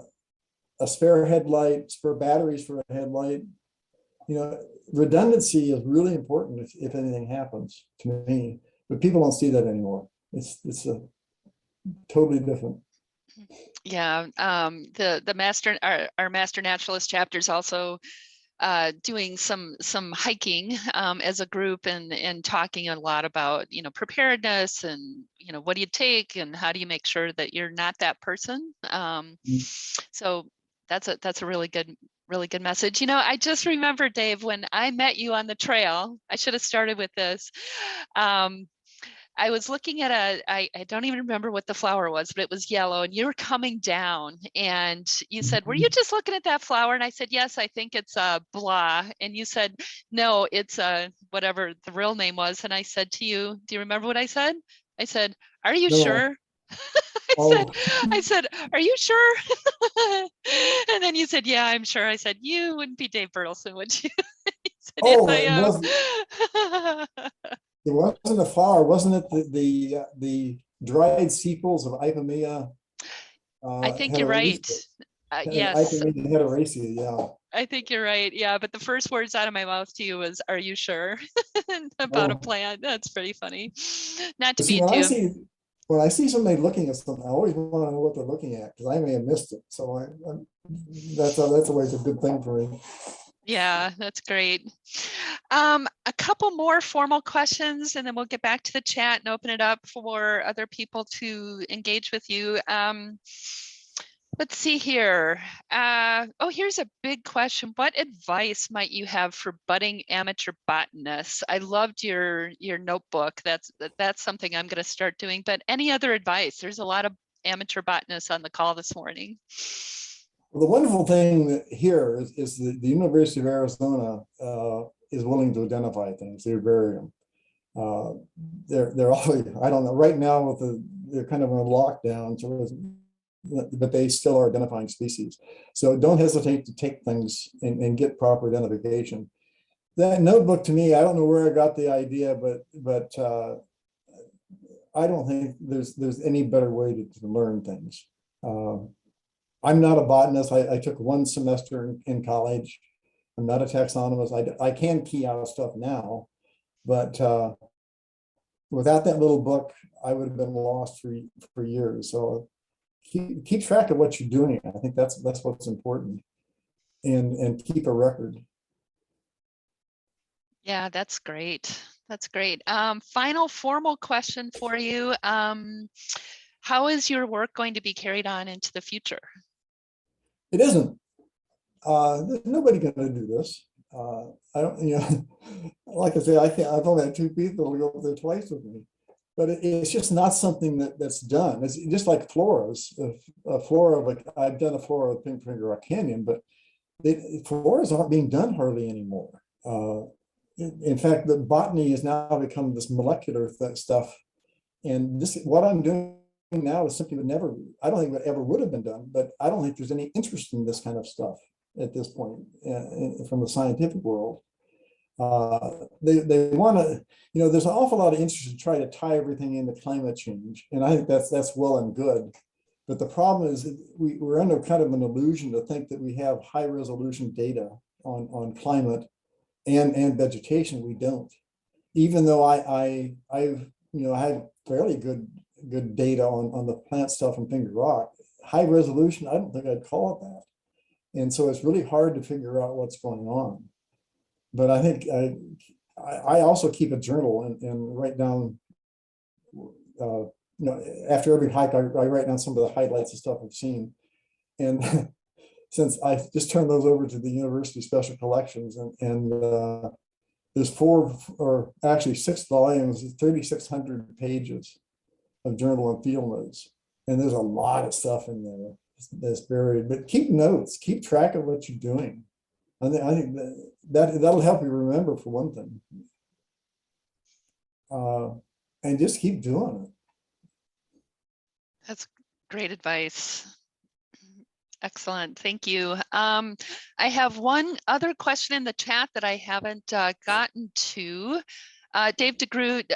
a spare headlight, spare batteries for a headlight. You know, redundancy is really important if anything happens to me, but people don't see that anymore. It's a totally different. Yeah, the master our master naturalist chapter is also doing some hiking as a group and talking a lot about preparedness and what do you take and how do you make sure that you're not that person. So that's a really good message. I just remember, Dave, when I met you on the trail, I should have started with this. I was looking at I don't even remember what the flower was, but it was yellow and you were coming down and you said, were you just looking at that flower? And I said, yes, I think it's a blah. And you said, no, it's a whatever the real name was. And I said to you, do you remember what I said? I said, are you No, sure? I said, oh, I said, are you sure? And then you said, yeah, I'm sure. I said, you wouldn't be Dave Bertelsen, would you? He said, yes, oh, I am. it wasn't a flower, wasn't it? The dried sepals of Ipomoea I think you're right. heteracea, Yes, Ipomoea heteracea, yeah. I think you're right. Yeah, but the first words out of my mouth to you was, "Are you sure?" about a Oh, plant. That's pretty funny. Not to see, be too. when I see somebody looking at something, I always want to know what they're looking at because I may have missed it. So that's always a good thing for me. Yeah, that's great. A couple more formal questions, and then we'll get back to the chat and open it up for other people to engage with you. Let's see here. Oh, here's a big question. What advice might you have for budding amateur botanists? I loved your notebook. That's something I'm going to start doing. But any other advice? There's a lot of amateur botanists on the call this morning. Well, the wonderful thing here is the University of Arizona is willing to identify things. They bury them. They're always, I don't know, right now they're kind of on lockdown, so but they still are identifying species. So don't hesitate to take things and get proper identification. That notebook to me, I don't know where I got the idea, but I don't think there's any better way to learn things. I'm not a botanist. I took 1 semester in college. I'm not a taxonomist. I can key out stuff now, but without that little book, I would have been lost for years. So keep track of what you're doing. I think that's what's important, and keep a record. Yeah, that's great. That's great. Final formal question for you. How is your work going to be carried on into the future? It isn't. There's nobody going to do this. I don't, like I say, I've only had 2 people who go up there twice with me, but it's just not something that's done. It's just like floras. A flora, like I've done a flora of Pink Finger Rock Canyon, but floras aren't being done hardly anymore. In fact, the botany has now become this molecular stuff, and what I'm doing now is simply I don't think it ever would have been done, but I don't think there's any interest in this kind of stuff at this point from the scientific world. They want to, there's an awful lot of interest to try to tie everything into climate change, and I think that's well and good. But the problem is that we're under kind of an illusion to think that we have high resolution data on climate and vegetation. We don't. Even though I have fairly good data on the plant stuff in Finger Rock, high resolution, I don't think I'd call it that. And so it's really hard to figure out what's going on. But I think I also keep a journal and write down, after every hike, I write down some of the highlights of stuff I've seen. And since I just turned those over to the University Special Collections, and there's 4 or actually 6 volumes, 3,600 pages of journal and field notes. And there's a lot of stuff in there that's buried, but keep notes, keep track of what you're doing. I think that'll help you remember, for one thing. And just keep doing it. That's great advice. Excellent, thank you. I have one other question in the chat that I haven't gotten to. Dave DeGroot.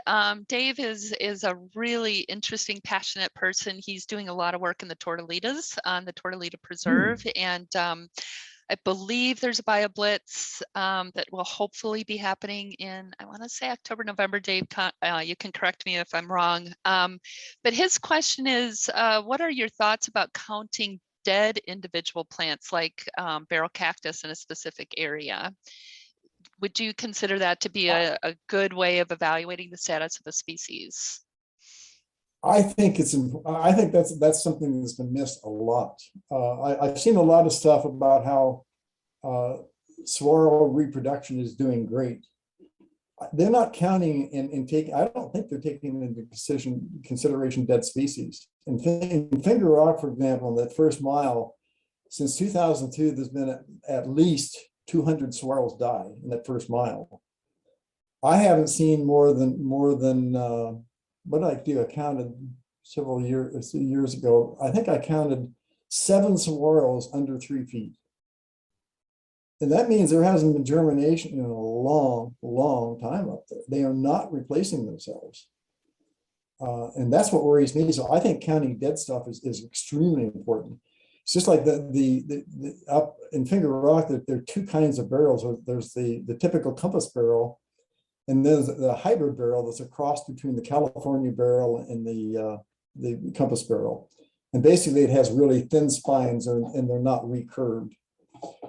Dave is a really interesting, passionate person. He's doing a lot of work in the Tortolitas, on the Tortolita Preserve, and I believe there's a BioBlitz that will hopefully be happening in, I want to say October, November. Dave, you can correct me if I'm wrong. But his question is, what are your thoughts about counting dead individual plants like barrel cactus in a specific area? Would you consider that to be a good way of evaluating the status of a species? I think that's something that's been missed a lot. I've seen a lot of stuff about how saguaro reproduction is doing great. They're not counting and taking, I don't think they're taking into consideration dead species. In Finger Rock, for example, in that first mile, since 2002, there's been at least 200 saguaros die in that first mile. I haven't seen more than what did I do? I counted several years ago. I think I counted 7 saguaros under 3 feet. And that means there hasn't been germination in a long, long time up there. They are not replacing themselves. And that's what worries me. So I think counting dead stuff is extremely important. It's just like the up in Finger Rock, there are 2 kinds of barrels. There's the typical compass barrel, and there's the hybrid barrel that's a cross between the California barrel and the compass barrel. And basically it has really thin spines and they're not recurved.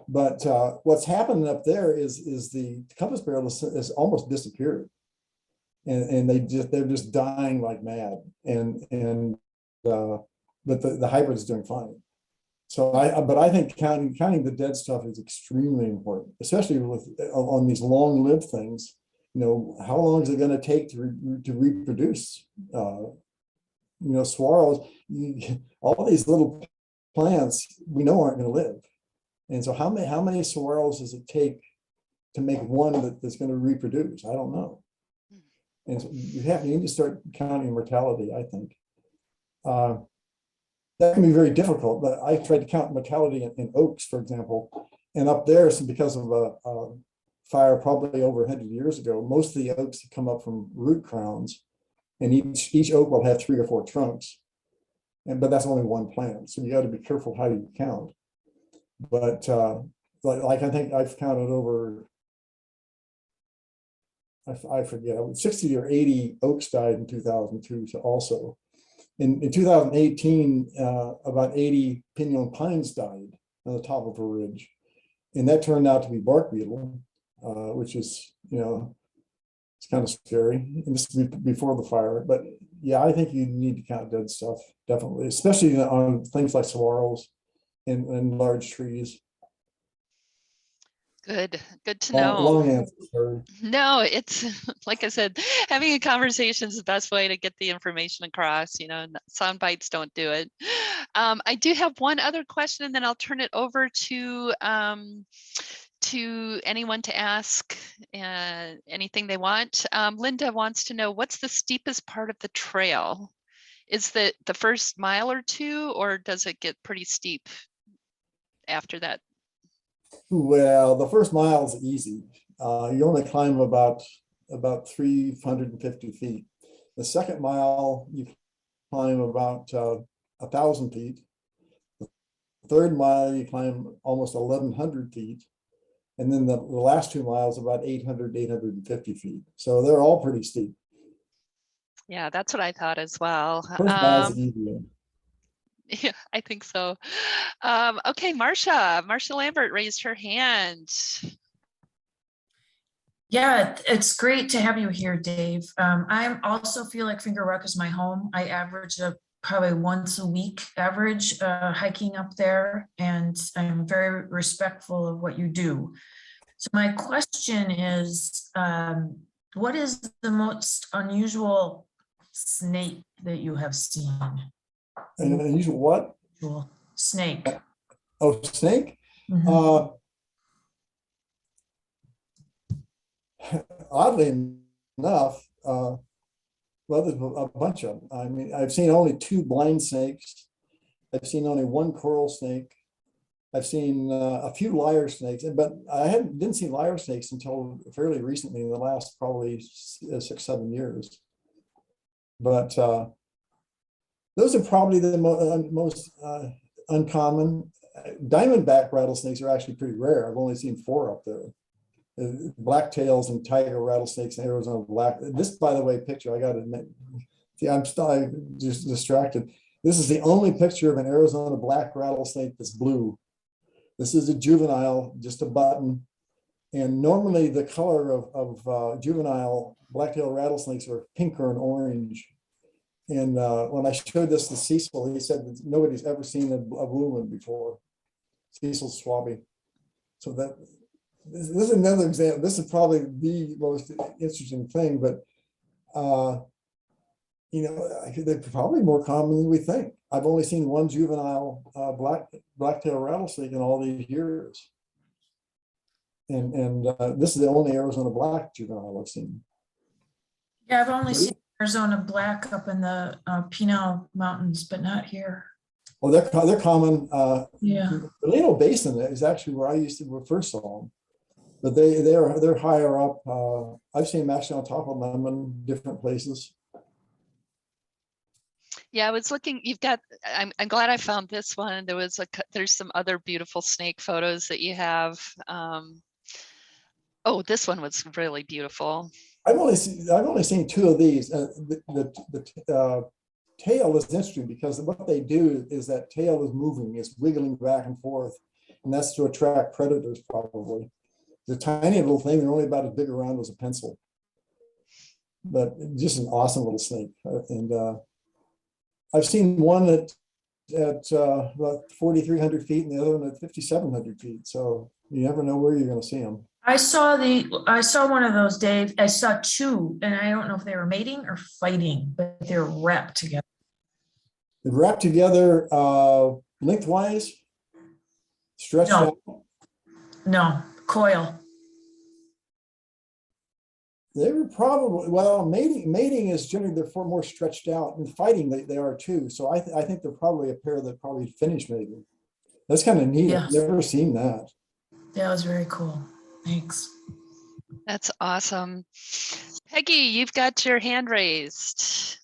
But what's happening up there is the compass barrel has almost disappeared. And they're just dying like mad. But the hybrid is doing fine. So I think counting the dead stuff is extremely important, especially on these long-lived things. You know, how long is it going to take to reproduce? You know, saguaros, all these little plants we know aren't going to live. And so how many saguaros does it take to make one that's going to reproduce? I don't know. And so you need to start counting mortality, I think. That can be very difficult, but I tried to count mortality in oaks, for example. And up there, so because of a fire probably over 100 years ago, most of the oaks come up from root crowns, and each oak will have 3 or 4 trunks. But that's only one plant, so you got to be careful how you count. But like I think I've counted over, I forget, 60 or 80 oaks died in 2002. So also in 2018, about 80 pinon pines died on the top of a ridge, and that turned out to be bark beetle, which is, you know, it's kind of scary. And this is before the fire, but yeah, I think you need to count dead stuff, definitely, especially on things like saguaros and large trees. Good to know. Long answer, sorry. No, it's like I said, having a conversation is the best way to get the information across. You know, sound bites don't do it. I do have one other question, and then I'll turn it over to anyone to ask anything they want. Linda wants to know, what's the steepest part of the trail? Is the first mile or 2, or does it get pretty steep after that? Well, the first mile is easy. You only climb about 350 feet. The second mile, you climb about 1,000 feet. The third mile, you climb almost 1,100 feet. And then the last 2 miles, about 800, 850 feet. So they're all pretty steep. Yeah, that's what I thought as well. First mile is easy. Yeah, I think so. Okay, Marcia Lambert raised her hand. Yeah, it's great to have you here, Dave. I also feel like Finger Rock is my home. I average probably once a week average hiking up there, and I'm very respectful of what you do. So my question is, what is the most unusual snake that you have seen? And unusual what? Unusual snake. Oh, snake? Mhm. Oddly enough, well, there's a bunch of them. I mean, I've seen only 2 blind snakes. I've seen only 1 coral snake. I've seen a few lyre snakes, but I didn't see lyre snakes until fairly recently, in the last probably 6, 7 years. But those are probably the most uncommon. Diamondback rattlesnakes are actually pretty rare. I've only seen 4 up there. Blacktails and tiger rattlesnakes and Arizona black. This, by the way, picture, I got to admit, see, I'm still just distracted. This is the only picture of an Arizona black rattlesnake that's blue. This is a juvenile, just a button. And normally the color of juvenile blacktail rattlesnakes are pinker and orange. And when I showed this to Cecil, he said that nobody's ever seen a blue one before. Cecil Swaby. So this is another example. This is probably the most interesting thing, but they're probably more common than we think. I've only seen 1 juvenile blacktail rattlesnake in all these years, and this is the only Arizona black juvenile I've seen. Yeah, I've only seen Arizona black up in the Pinal Mountains, but not here. Well, they're common. Yeah. The Lino Basin is actually where I used to first saw them, but they're higher up. I've seen them actually on top of them in different places. Yeah, I was looking, I'm glad I found this one. There's some other beautiful snake photos that you have. Oh, this one was really beautiful. I've only seen 2 of these. The tail is interesting because what they do is that tail is moving, it's wiggling back and forth, and that's to attract predators probably. It's a tiny little thing, they're only about as big around as a pencil, but just an awesome little snake. And I've seen one at about 4,300 feet and the other one at 5,700 feet. So you never know where you're going to see them. I saw one of those, Dave. I saw 2, and I don't know if they were mating or fighting, but they're wrapped together. They're wrapped together lengthwise, stretched out. No, coil. They were probably, well, mating is generally they're more stretched out, and fighting they are too. So I think they're probably a pair that probably finished mating. That's kind of neat. Yeah. I've never seen that. That was very cool. Thanks. That's awesome. Peggy, you've got your hand raised.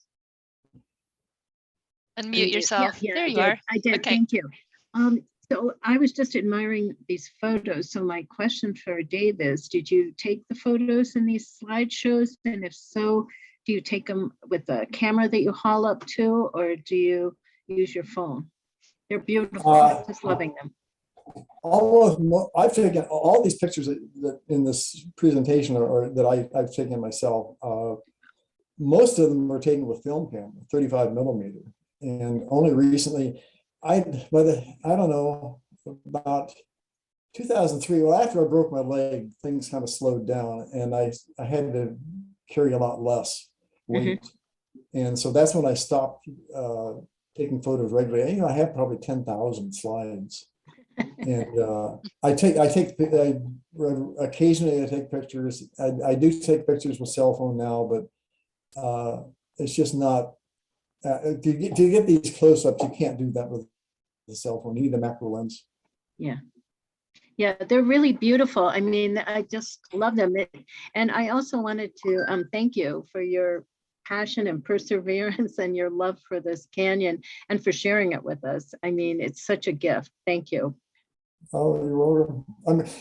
Unmute yourself. Yeah, there you are. I did. Okay. Thank you. So I was just admiring these photos. So my question for Dave is, did you take the photos in these slideshows? And if so, do you take them with a camera that you haul up to, or do you use your phone? They're beautiful. I'm just loving them. I've taken all these pictures that in this presentation or that I've taken myself. Most of them were taken with film camera, 35 millimeter. And only recently, I don't know, about 2003, well, after I broke my leg, things kind of slowed down and I had to carry a lot less weight. Mm-hmm. And so that's when I stopped taking photos regularly. I have probably 10,000 slides. And occasionally I take pictures. I do take pictures with cell phone now, but it's just not, to get these close-ups, you can't do that with the cell phone. You need a macro lens. Yeah, they're really beautiful. I mean, I just love them. And I also wanted to thank you for your passion and perseverance and your love for this canyon and for sharing it with us. I mean, it's such a gift. Thank you. Oh, you're welcome.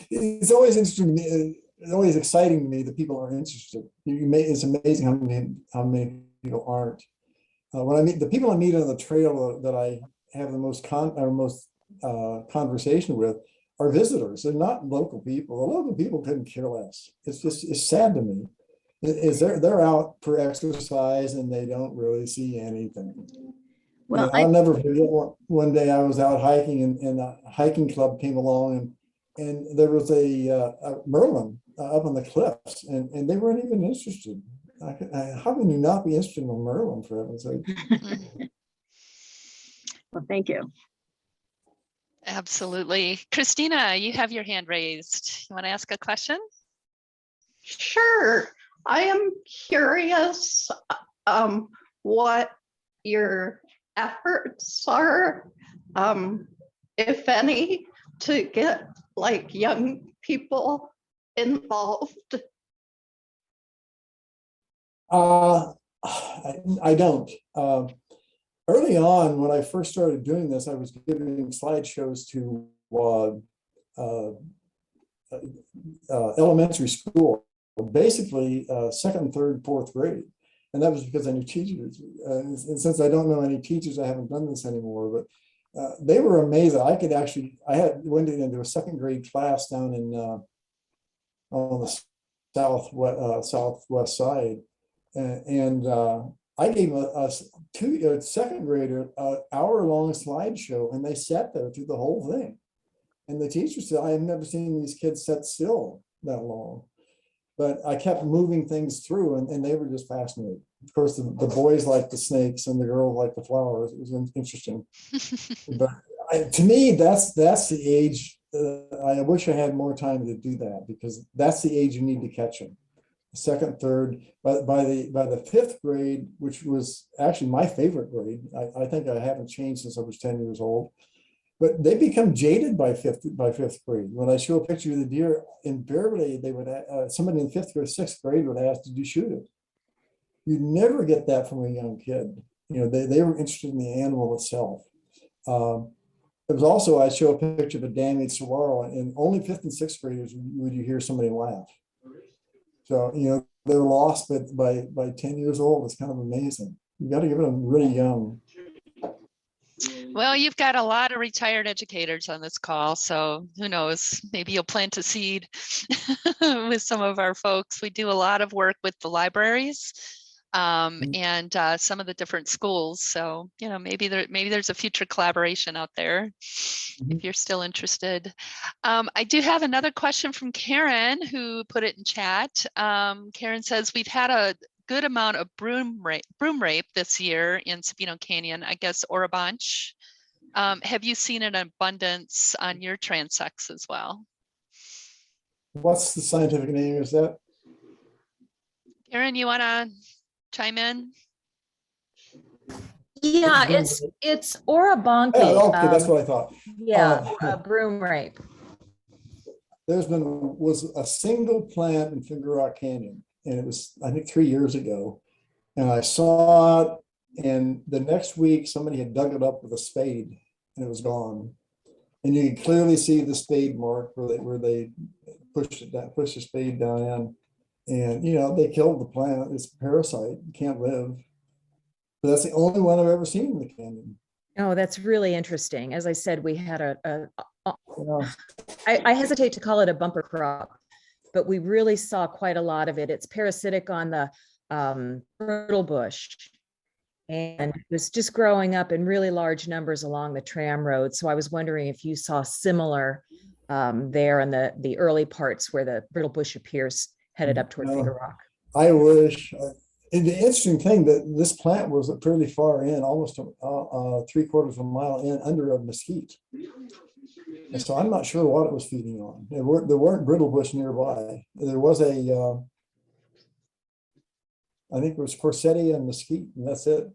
It's always interesting to me. It's always exciting to me that people are interested. It's amazing how many people aren't. When I meet the people I meet on the trail that I have the most conversation with are visitors. They're not local people. The local people couldn't care less. It's sad to me. They're out for exercise and they don't really see anything. Well, I'll never forget one day I was out hiking and a hiking club came along and and there was a Merlin up on the cliffs, and they weren't even interested. How can you not be interested in a Merlin, for heaven's sake? Mhm. Well, thank you. Absolutely. Christina, you have your hand raised. You want to ask a question? Sure. I am curious what your efforts are, if any, to get like young people involved. I don't. Early on, when I first started doing this, I was giving slideshows to elementary school, basically second, third, fourth grade. And that was because I knew teachers. And since I don't know any teachers, I haven't done this anymore. But they were amazing. I could actually, went into a second grade class down in on the southwest side, and I gave a second grader an hour-long slideshow, and they sat there through the whole thing. And the teacher said, I have never seen these kids sit still that long. But I kept moving things through, and they were just fascinated. Of course, the boys liked the snakes and the girls liked the flowers. It was interesting. But to me, that's the age. I wish I had more time to do that, because that's the age you need to catch them. Second, third, but by the fifth grade, which was actually my favorite grade, I think I haven't changed since I was 10 years old. But they become jaded by fifth grade. When I show a picture of the deer, invariably they would somebody in fifth or sixth grade would ask, "Did you shoot it?" You never get that from a young kid. They were interested in the animal itself. It was also, I show a picture of a damaged saguaro, and only fifth and sixth graders would you hear somebody laugh. So they're lost, but by 10 years old, it's kind of amazing. You got to give them really young. Well, you've got a lot of retired educators on this call, so who knows, maybe you'll plant a seed with some of our folks. We do a lot of work with the libraries and some of the different schools. So, maybe there's a future collaboration out there if you're still interested. I do have another question from Karen, who put it in chat. Karen says, we've had a good amount of broom rape this year in Sabino Canyon, I guess, or a bunch. Have you seen an abundance on your transects as well? What's the scientific name? Is that? Karen, you want to chime in? Yeah, it's Orobonke. Oh, okay, that's what I thought. Yeah, broom rape. Was a single plant in Finger Rock Canyon, and it was, I think, 3 years ago, and I saw it, and the next week somebody had dug it up with a spade, and it was gone. And you can clearly see the spade mark where they pushed the spade down in, and they killed the plant. It's a parasite, you can't live. But that's the only one I've ever seen in the canyon. Oh, that's really interesting. As I said, we had I hesitate to call it a bumper crop, but we really saw quite a lot of it. It's parasitic on the brittle bush, and it was just growing up in really large numbers along the tram road. So I was wondering if you saw similar there in the early parts where the brittle bush appears headed up toward Finger Rock. I wish. And the interesting thing that this plant was fairly far in, almost 3/4 of a mile in, under a mesquite. And so I'm not sure what it was feeding on. There weren't brittle bush nearby. There was I think it was Corsetti and mesquite, and that's it.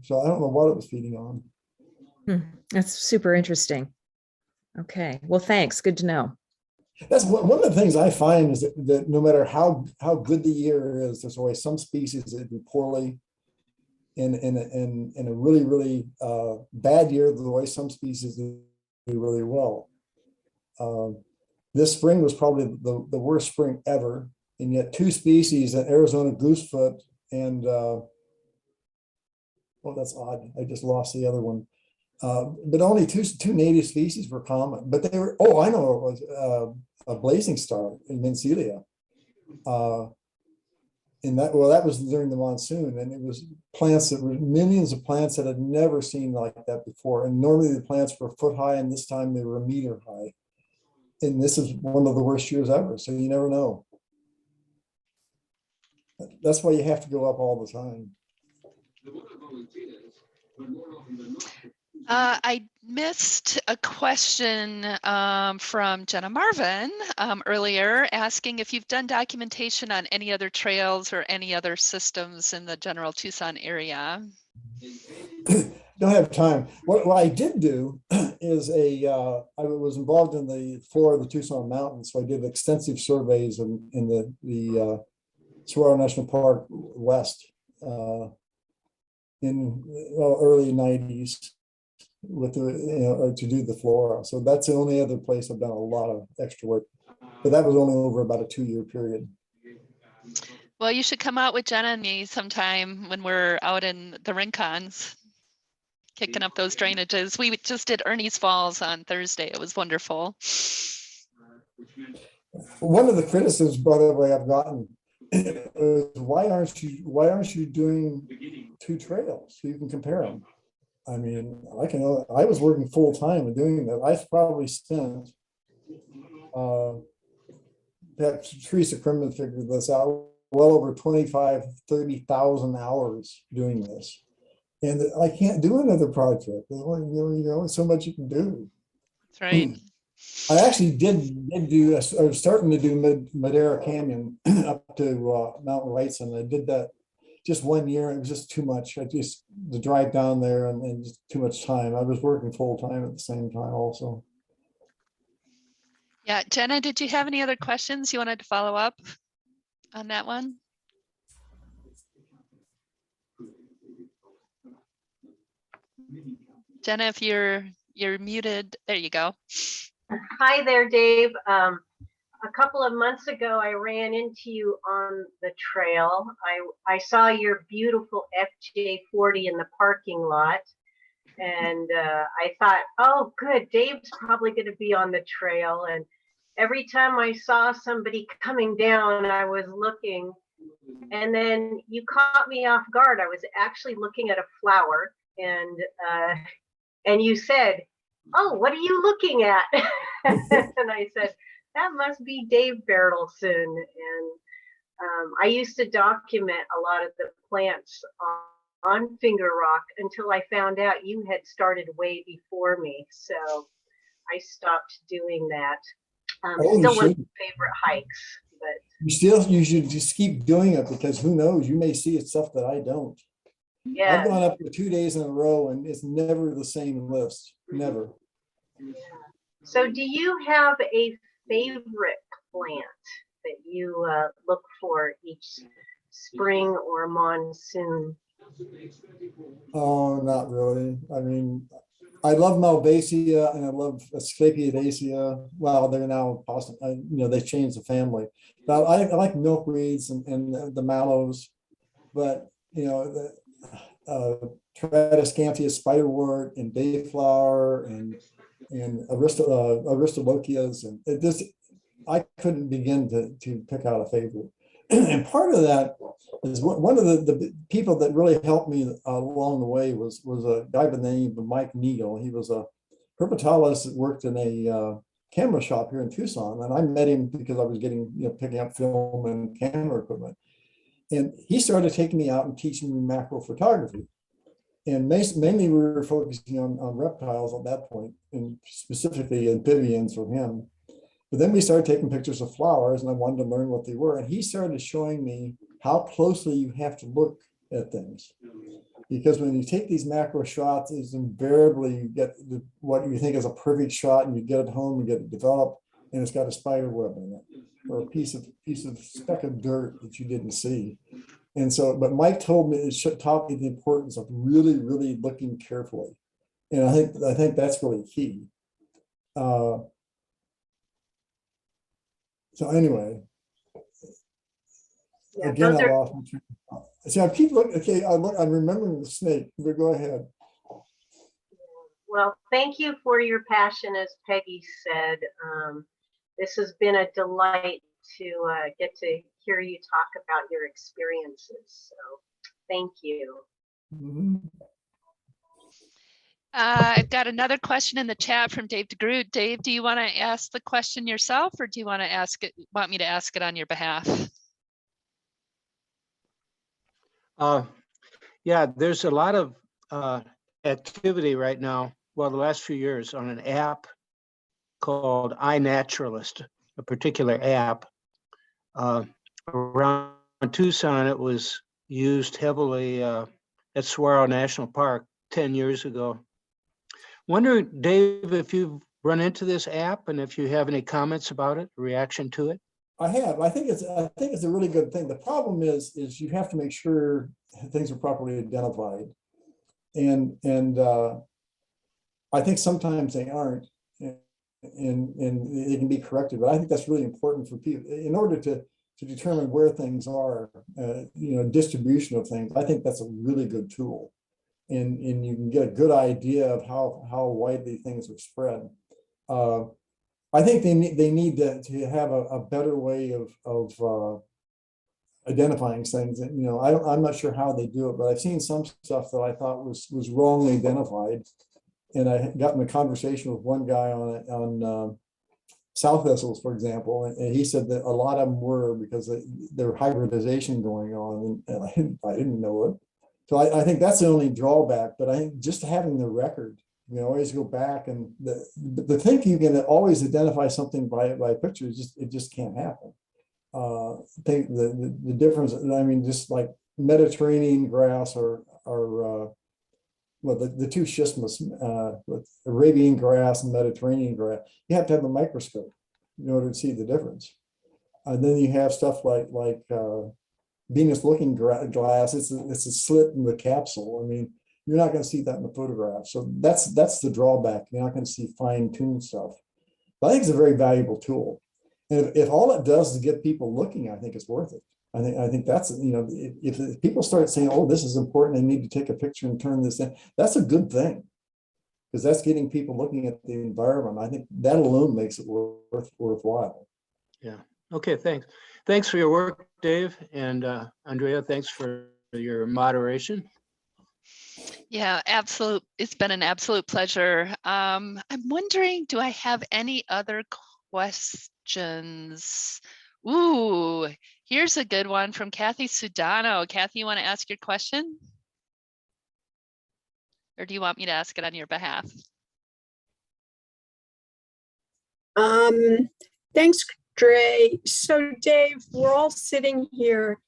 So I don't know what it was feeding on. That's super interesting. Okay, well, thanks. Good to know. That's one of the things I find is that no matter how good the year is, there's always some species that do poorly. In a really, really bad year, there's always some species that do really well. This spring was probably the worst spring ever, and yet 2 species, an Arizona goosefoot and that's odd. I just lost the other one. But only two native species were common. But they were, I know it was a blazing star in Mencelia. And that was during the monsoon, and it was plants that were millions of plants that I'd never seen like that before. And normally the plants were a foot high, and this time they were a meter high. And this is one of the worst years ever, so you never know. That's why you have to go up all the time. I missed a question from Jenna Marvin earlier, asking if you've done documentation on any other trails or any other systems in the general Tucson area. Don't have time. What I did do is I was involved in the floor of the Tucson Mountains, so I did extensive surveys in the Saguaro National Park West in early 90s with the to do the flora. So that's the only other place I've done a lot of extra work, but that was only over about a 2-year period. Well, you should come out with Jenna and me sometime when we're out in the Rincons, kicking up those drainages. We just did Ernie's Falls on Thursday. It was wonderful. One of the criticisms, by the way, I've gotten is why aren't you doing 2 trails so you can compare them? I mean, I was working full time and doing that. I've probably spent that Teresa Crimson figured this out, well over 25,000-30,000 hours doing this. And I can't do another project. There's only so much you can do. That's right. I actually did do, I was starting to do Madera Canyon up to Mount Wrights, and I did that just 1 year. It was just too much. The drive down there and just too much time. I was working full time at the same time also. Yeah, Jenna, did you have any other questions you wanted to follow up on that one? Jenna, if you're muted, there you go. Hi there, Dave. A couple of months ago, I ran into you on the trail. I saw your beautiful FJ40 in the parking lot, and I thought, oh, good, Dave's probably going to be on the trail. And every time I saw somebody coming down, I was looking, and then you caught me off guard. I was actually looking at a flower, and you said, oh, what are you looking at? And I said, that must be Dave Bertelsen. And I used to document a lot of the plants on Finger Rock until I found out you had started way before me. So I stopped doing that. Still one of my favorite hikes. But you should just keep doing it, because who knows, you may see stuff that I don't. yeah. I've gone up for 2 days in a row and it's never the same list. Never. So do you have a favorite plant that you look for each spring or monsoon? Oh, not really. I mean, I love Malvasia and I love Asclepiadaceae. Well, they're now possibly, they changed the family. But I like milkweeds and the mallows. But the Teratoscanthia spiderwort and dayflower and Aristolochias, and it just, I couldn't begin to pick out a favorite. And part of that is one of the people that really helped me along the way was a guy by the name of Mike Neal. He was a herpetologist that worked in a camera shop here in Tucson, and I met him because I was picking up film and camera equipment. And he started taking me out and teaching me macro photography. And mainly we were focusing on reptiles at that point, and specifically amphibians for him. But then we started taking pictures of flowers, and I wanted to learn what they were. And he started showing me how closely you have to look at things. Because when you take these macro shots, it's invariably you get what you think is a perfect shot, and you get it home and get it developed, and it's got a spider web in it, or a piece of speck of dirt that you didn't see. And so, but Mike taught me the importance of really, really looking carefully. And I think that's really key. So anyway, Yeah, again, I lost my train of thought. See, I keep looking. Okay, I'm remembering the snake. But go ahead. Well, thank you for your passion, as Peggy said. This has been a delight to get to hear you talk about your experiences. So thank you. Mm-hmm. I've got another question in the chat from Dave DeGroot. Dave, do you want to ask the question yourself, or do you want to want me to ask it on your behalf? Yeah, there's a lot of activity right now, well, the last few years, on an app called iNaturalist, a particular app. Around Tucson, it was used heavily at Saguaro National Park 10 years ago. Wondering, Dave, if you've run into this app and if you have any comments about it, reaction to it? I have. I think it's a really good thing. The problem is you have to make sure things are properly identified, and I think sometimes they aren't, and they can be corrected. But I think that's really important for people in order to determine where things are, distribution of things. I think that's a really good tool, and you can get a good idea of how widely things are spread. I think they need to have a better way of identifying things. And, I'm not sure how they do it, but I've seen some stuff that I thought was wrongly identified. And I got in a conversation with one guy on south vessels, for example, and he said that a lot of them were because there were hybridization going on, and I didn't know it. So I think that's the only drawback. But I think just having the record, always go back, and the thing you can always identify something by picture, it just can't happen. I think the difference, I mean, just like Mediterranean grass or well, the two schismas, with Arabian grass and Mediterranean grass, you have to have a microscope in order to see the difference. And then you have stuff like Venus looking glass. It's a slit in the capsule. I mean, you're not going to see that in the photograph. So that's the drawback. You're not going to see fine-tuned stuff. But I think it's a very valuable tool. And if all it does is get people looking, I think it's worth it. I think that's, if people start saying, oh, this is important, I need to take a picture and turn this in, that's a good thing. Because that's getting people looking at the environment. I think that alone makes it worthwhile. Yeah. Okay, thanks. Thanks for your work, Dave. And Andrea, thanks for your moderation. Yeah, absolute. It's been an absolute pleasure. I'm wondering, do I have any other questions? Ooh, here's a good one from Kathy Sudano. Kathy, you want to ask your question? Or do you want me to ask it on your behalf? Thanks, Dre. So Dave, we're all sitting here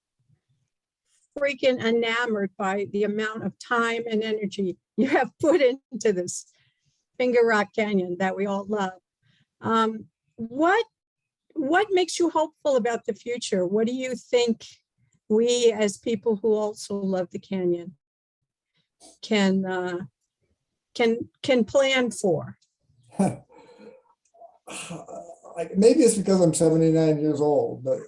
freaking enamored by the amount of time and energy you have put into this Finger Rock Canyon that we all love. What makes you hopeful about the future? What do you think we, as people who also love the canyon, can plan for? Maybe it's because I'm 79 years old, but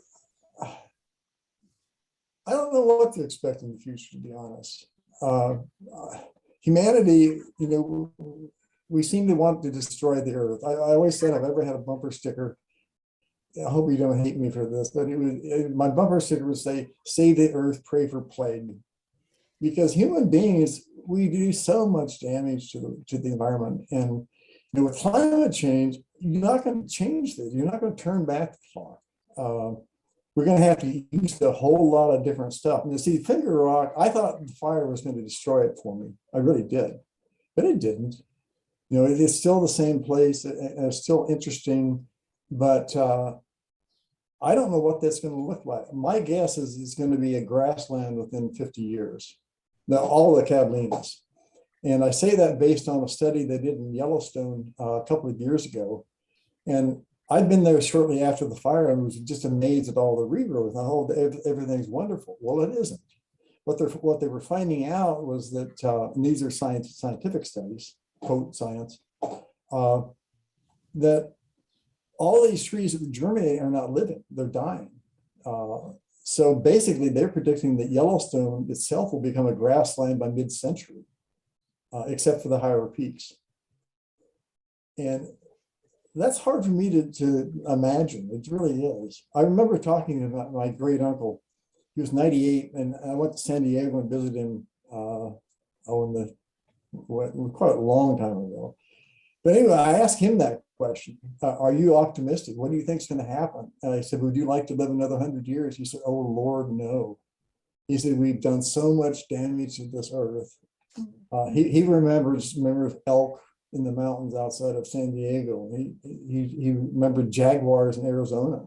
I don't know what to expect in the future, to be honest. Humanity, we seem to want to destroy the earth. I always said I've ever had a bumper sticker. I hope you don't hate me for this, but my bumper sticker would say, "Save the earth, pray for plague." Because human beings, we do so much damage to the environment. And with climate change, you're not going to change this. You're not going to turn back the clock. We're going to have to use a whole lot of different stuff. And you see, Finger Rock, I thought the fire was going to destroy it for me. I really did, but it didn't. It is still the same place, and it's still interesting, but I don't know what that's going to look like. My guess is it's going to be a grassland within 50 years. Now, all the Cabelinas. And I say that based on a study they did in Yellowstone a couple of years ago. And I'd been there shortly after the fire and was just amazed at all the regrowth. Everything's wonderful. Well, it isn't. What they were finding out was that, and these are scientific studies, quote science, that all these trees that germinate are not living, they're dying. So basically they're predicting that Yellowstone itself will become a grassland by mid-century, except for the higher peaks. And that's hard for me to imagine. It really is. I remember talking about my great uncle. He was 98, and I went to San Diego and visited him in the quite a long time ago. But anyway, I asked him that question. Are you optimistic? What do you think is going to happen? And I said, would you like to live another 100 years? He said, oh, Lord, no. He said, we've done so much damage to this earth. He remembers elk in the mountains outside of San Diego. He remembered jaguars in Arizona.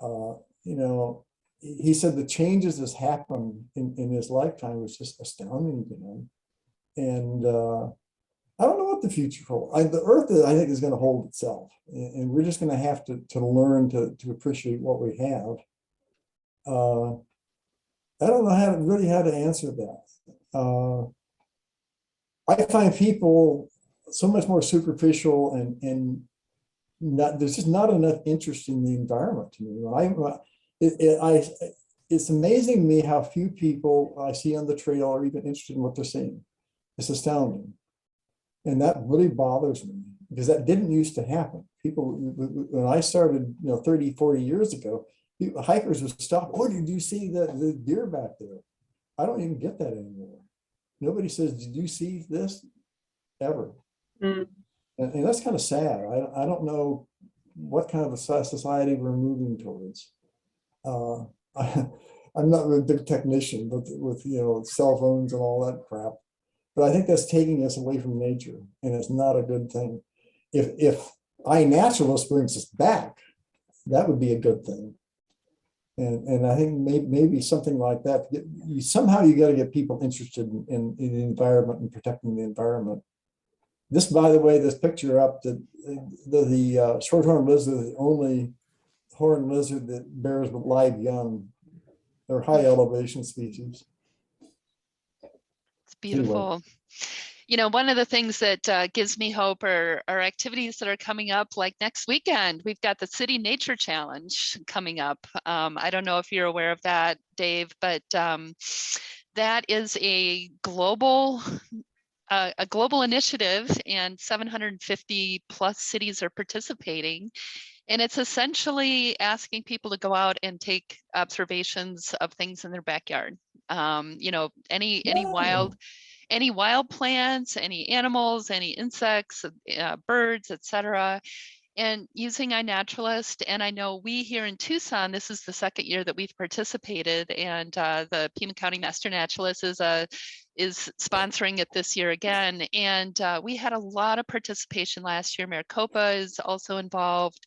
You know, he said the changes that's happened in his lifetime was just astounding to him. And I don't know what the future holds. The earth, I think, is going to hold itself. And we're just going to have to learn to appreciate what we have. I don't know how to answer that. I find people so much more superficial and there's just not enough interest in the environment to me. It's amazing to me how few people I see on the trail are even interested in what they're seeing. It's astounding. And that really bothers me because that didn't used to happen. People, when I started, 30, 40 years ago, hikers would stop. Oh, did you see the deer back there? I don't even get that anymore. Nobody says, did you see this? Ever. And that's kind of sad. I don't know what kind of a society we're moving towards. I'm not a big technician, but with cell phones and all that crap. But I think that's taking us away from nature, and it's not a good thing. If Naturalist brings us back, that would be a good thing. And I think maybe something like that. Somehow you got to get people interested in the environment and protecting the environment. This, by the way, this picture up, the short-horned lizard is the only horned lizard that bears live young. They're high elevation species. It's beautiful. Anyway. One of the things that gives me hope are activities that are coming up, like next weekend. We've got the City Nature Challenge coming up. I don't know if you're aware of that, Dave, but that is a global initiative, and 750 plus cities are participating. And it's essentially asking people to go out and take observations of things in their backyard. Any wild plants, any animals, any insects, birds, etc. And using iNaturalist. And I know we here in Tucson, this is the second year that we've participated, and the Pima County Master Naturalist is sponsoring it this year again. And we had a lot of participation last year. Maricopa is also involved.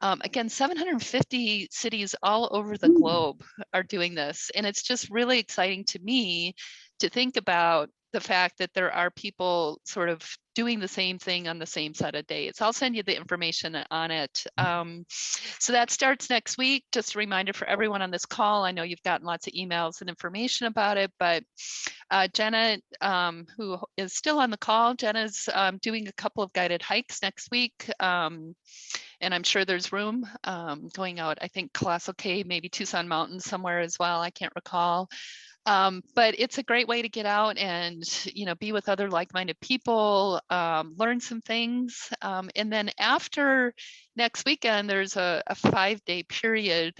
Again, 750 cities all over the globe are doing this. And it's just really exciting to me to think about the fact that there are people sort of doing the same thing on the same set of dates. I'll send you the information on it. So that starts next week. Just a reminder for everyone on this call. I know you've gotten lots of emails and information about it, but Jenna, who is still on the call, Jenna's doing a couple of guided hikes next week. And I'm sure there's room going out, I think Colossal Cave, maybe Tucson Mountains somewhere as well. I can't recall. But it's a great way to get out and, be with other like-minded people, learn some things. And then after next weekend, there's a 5-day period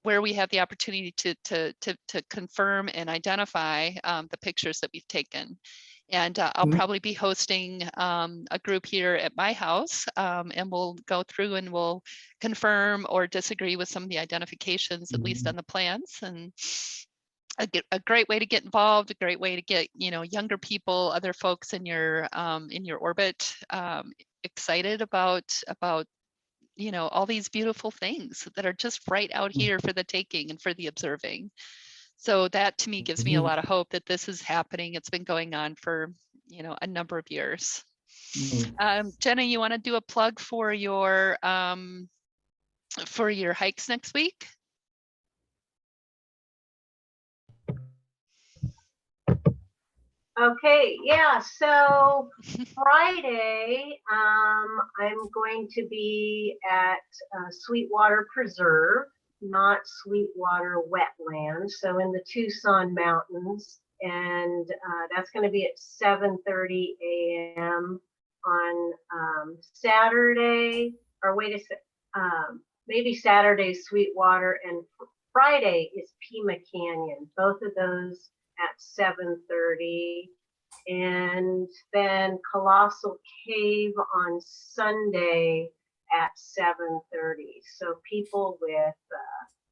where we have the opportunity to confirm and identify the pictures that we've taken. And I'll probably be hosting a group here at my house, and we'll go through and we'll confirm or disagree with some of the identifications, at least on the plans. And a great way to get involved, a great way to get younger people, other folks in your orbit excited about all these beautiful things that are just right out here for the taking and for the observing. So that to me gives me a lot of hope that this is happening. It's been going on for a number of years. Jenna, you want to do a plug for your hikes next week? Okay, yeah, so Friday, I'm going to be at Sweetwater Preserve, not Sweetwater Wetland, so in the Tucson Mountains, and that's going to be at 7:30 a.m. on Saturday, or wait a sec, maybe Saturday Sweetwater, and Friday is Pima Canyon, both of those at 7:30. And then Colossal Cave on Sunday at 7:30. So people with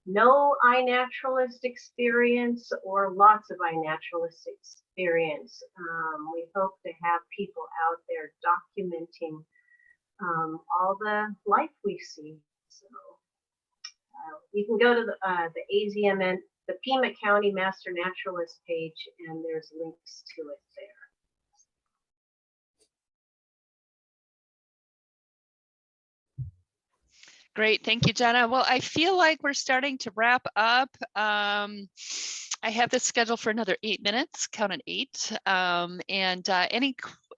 no iNaturalist experience or lots of iNaturalist experience. We hope to have people out there documenting all the life we see. So you can go to the AZMN, the Pima County Master Naturalist page, and there's links to it there. Great, thank you, Jenna. Well, I feel like we're starting to wrap up. I have this scheduled for another 8 minutes, count on 8.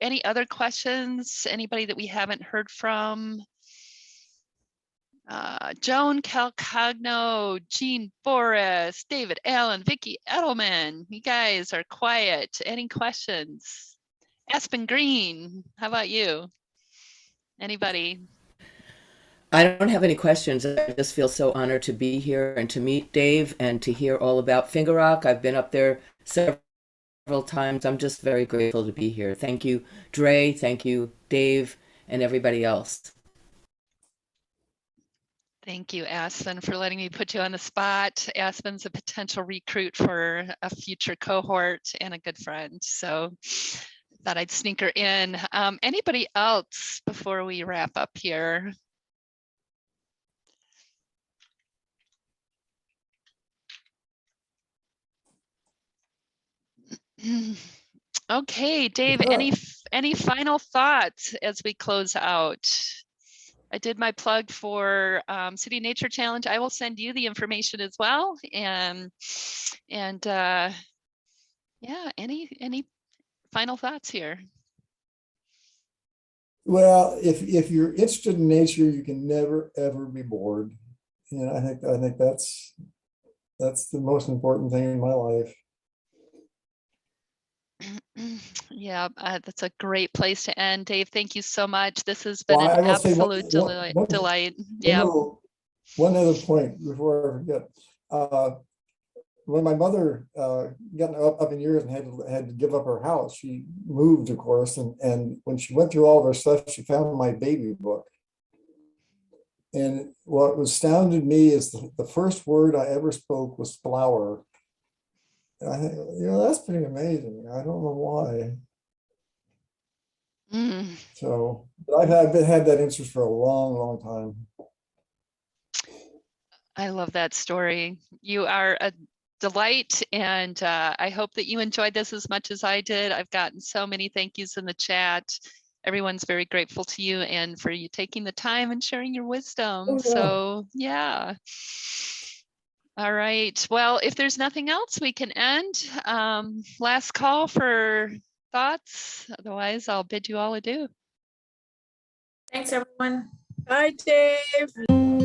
Any other questions? Anybody that we haven't heard from? Joan Calcagno, Jean Boris, David Allen, Vicki Edelman. You guys are quiet. Any questions? Aspen Green, how about you? Anybody? I don't have any questions. I just feel so honored to be here and to meet Dave and to hear all about Finger Rock. I've been up there several times. I'm just very grateful to be here. Thank you, Dre. Thank you, Dave, and everybody else. Thank you, Aspen, for letting me put you on the spot. Aspen's a potential recruit for a future cohort and a good friend. So thought I'd sneak her in. Anybody else before we wrap up here? Okay, Dave, any final thoughts as we close out? I did my plug for City Nature Challenge. I will send you the information as well. And yeah, any final thoughts here? Well, if you're interested in nature, you can never ever be bored. And I think that's the most important thing in my life. Yeah, that's a great place to end. Dave, thank you so much. This has been Well, I an will say absolute delight. Yeah. One other point before I forget. When my mother got up in years and had to give up her house, she moved, of course, and when she went through all of her stuff, she found my baby book. And what astounded me is the first word I ever spoke was flower. And I think, that's pretty amazing. I don't know why. So, but I've had that interest for a long, long time. I love that story. You are a delight, and I hope that you enjoyed this as much as I did. I've gotten so many thank yous in the chat. Everyone's very grateful to you and for you taking the time and sharing your wisdom. Oh, yeah. So yeah. All right. Well, if there's nothing else, we can end. Last call for thoughts. Otherwise, I'll bid you all adieu. Thanks, everyone. Bye, Dave.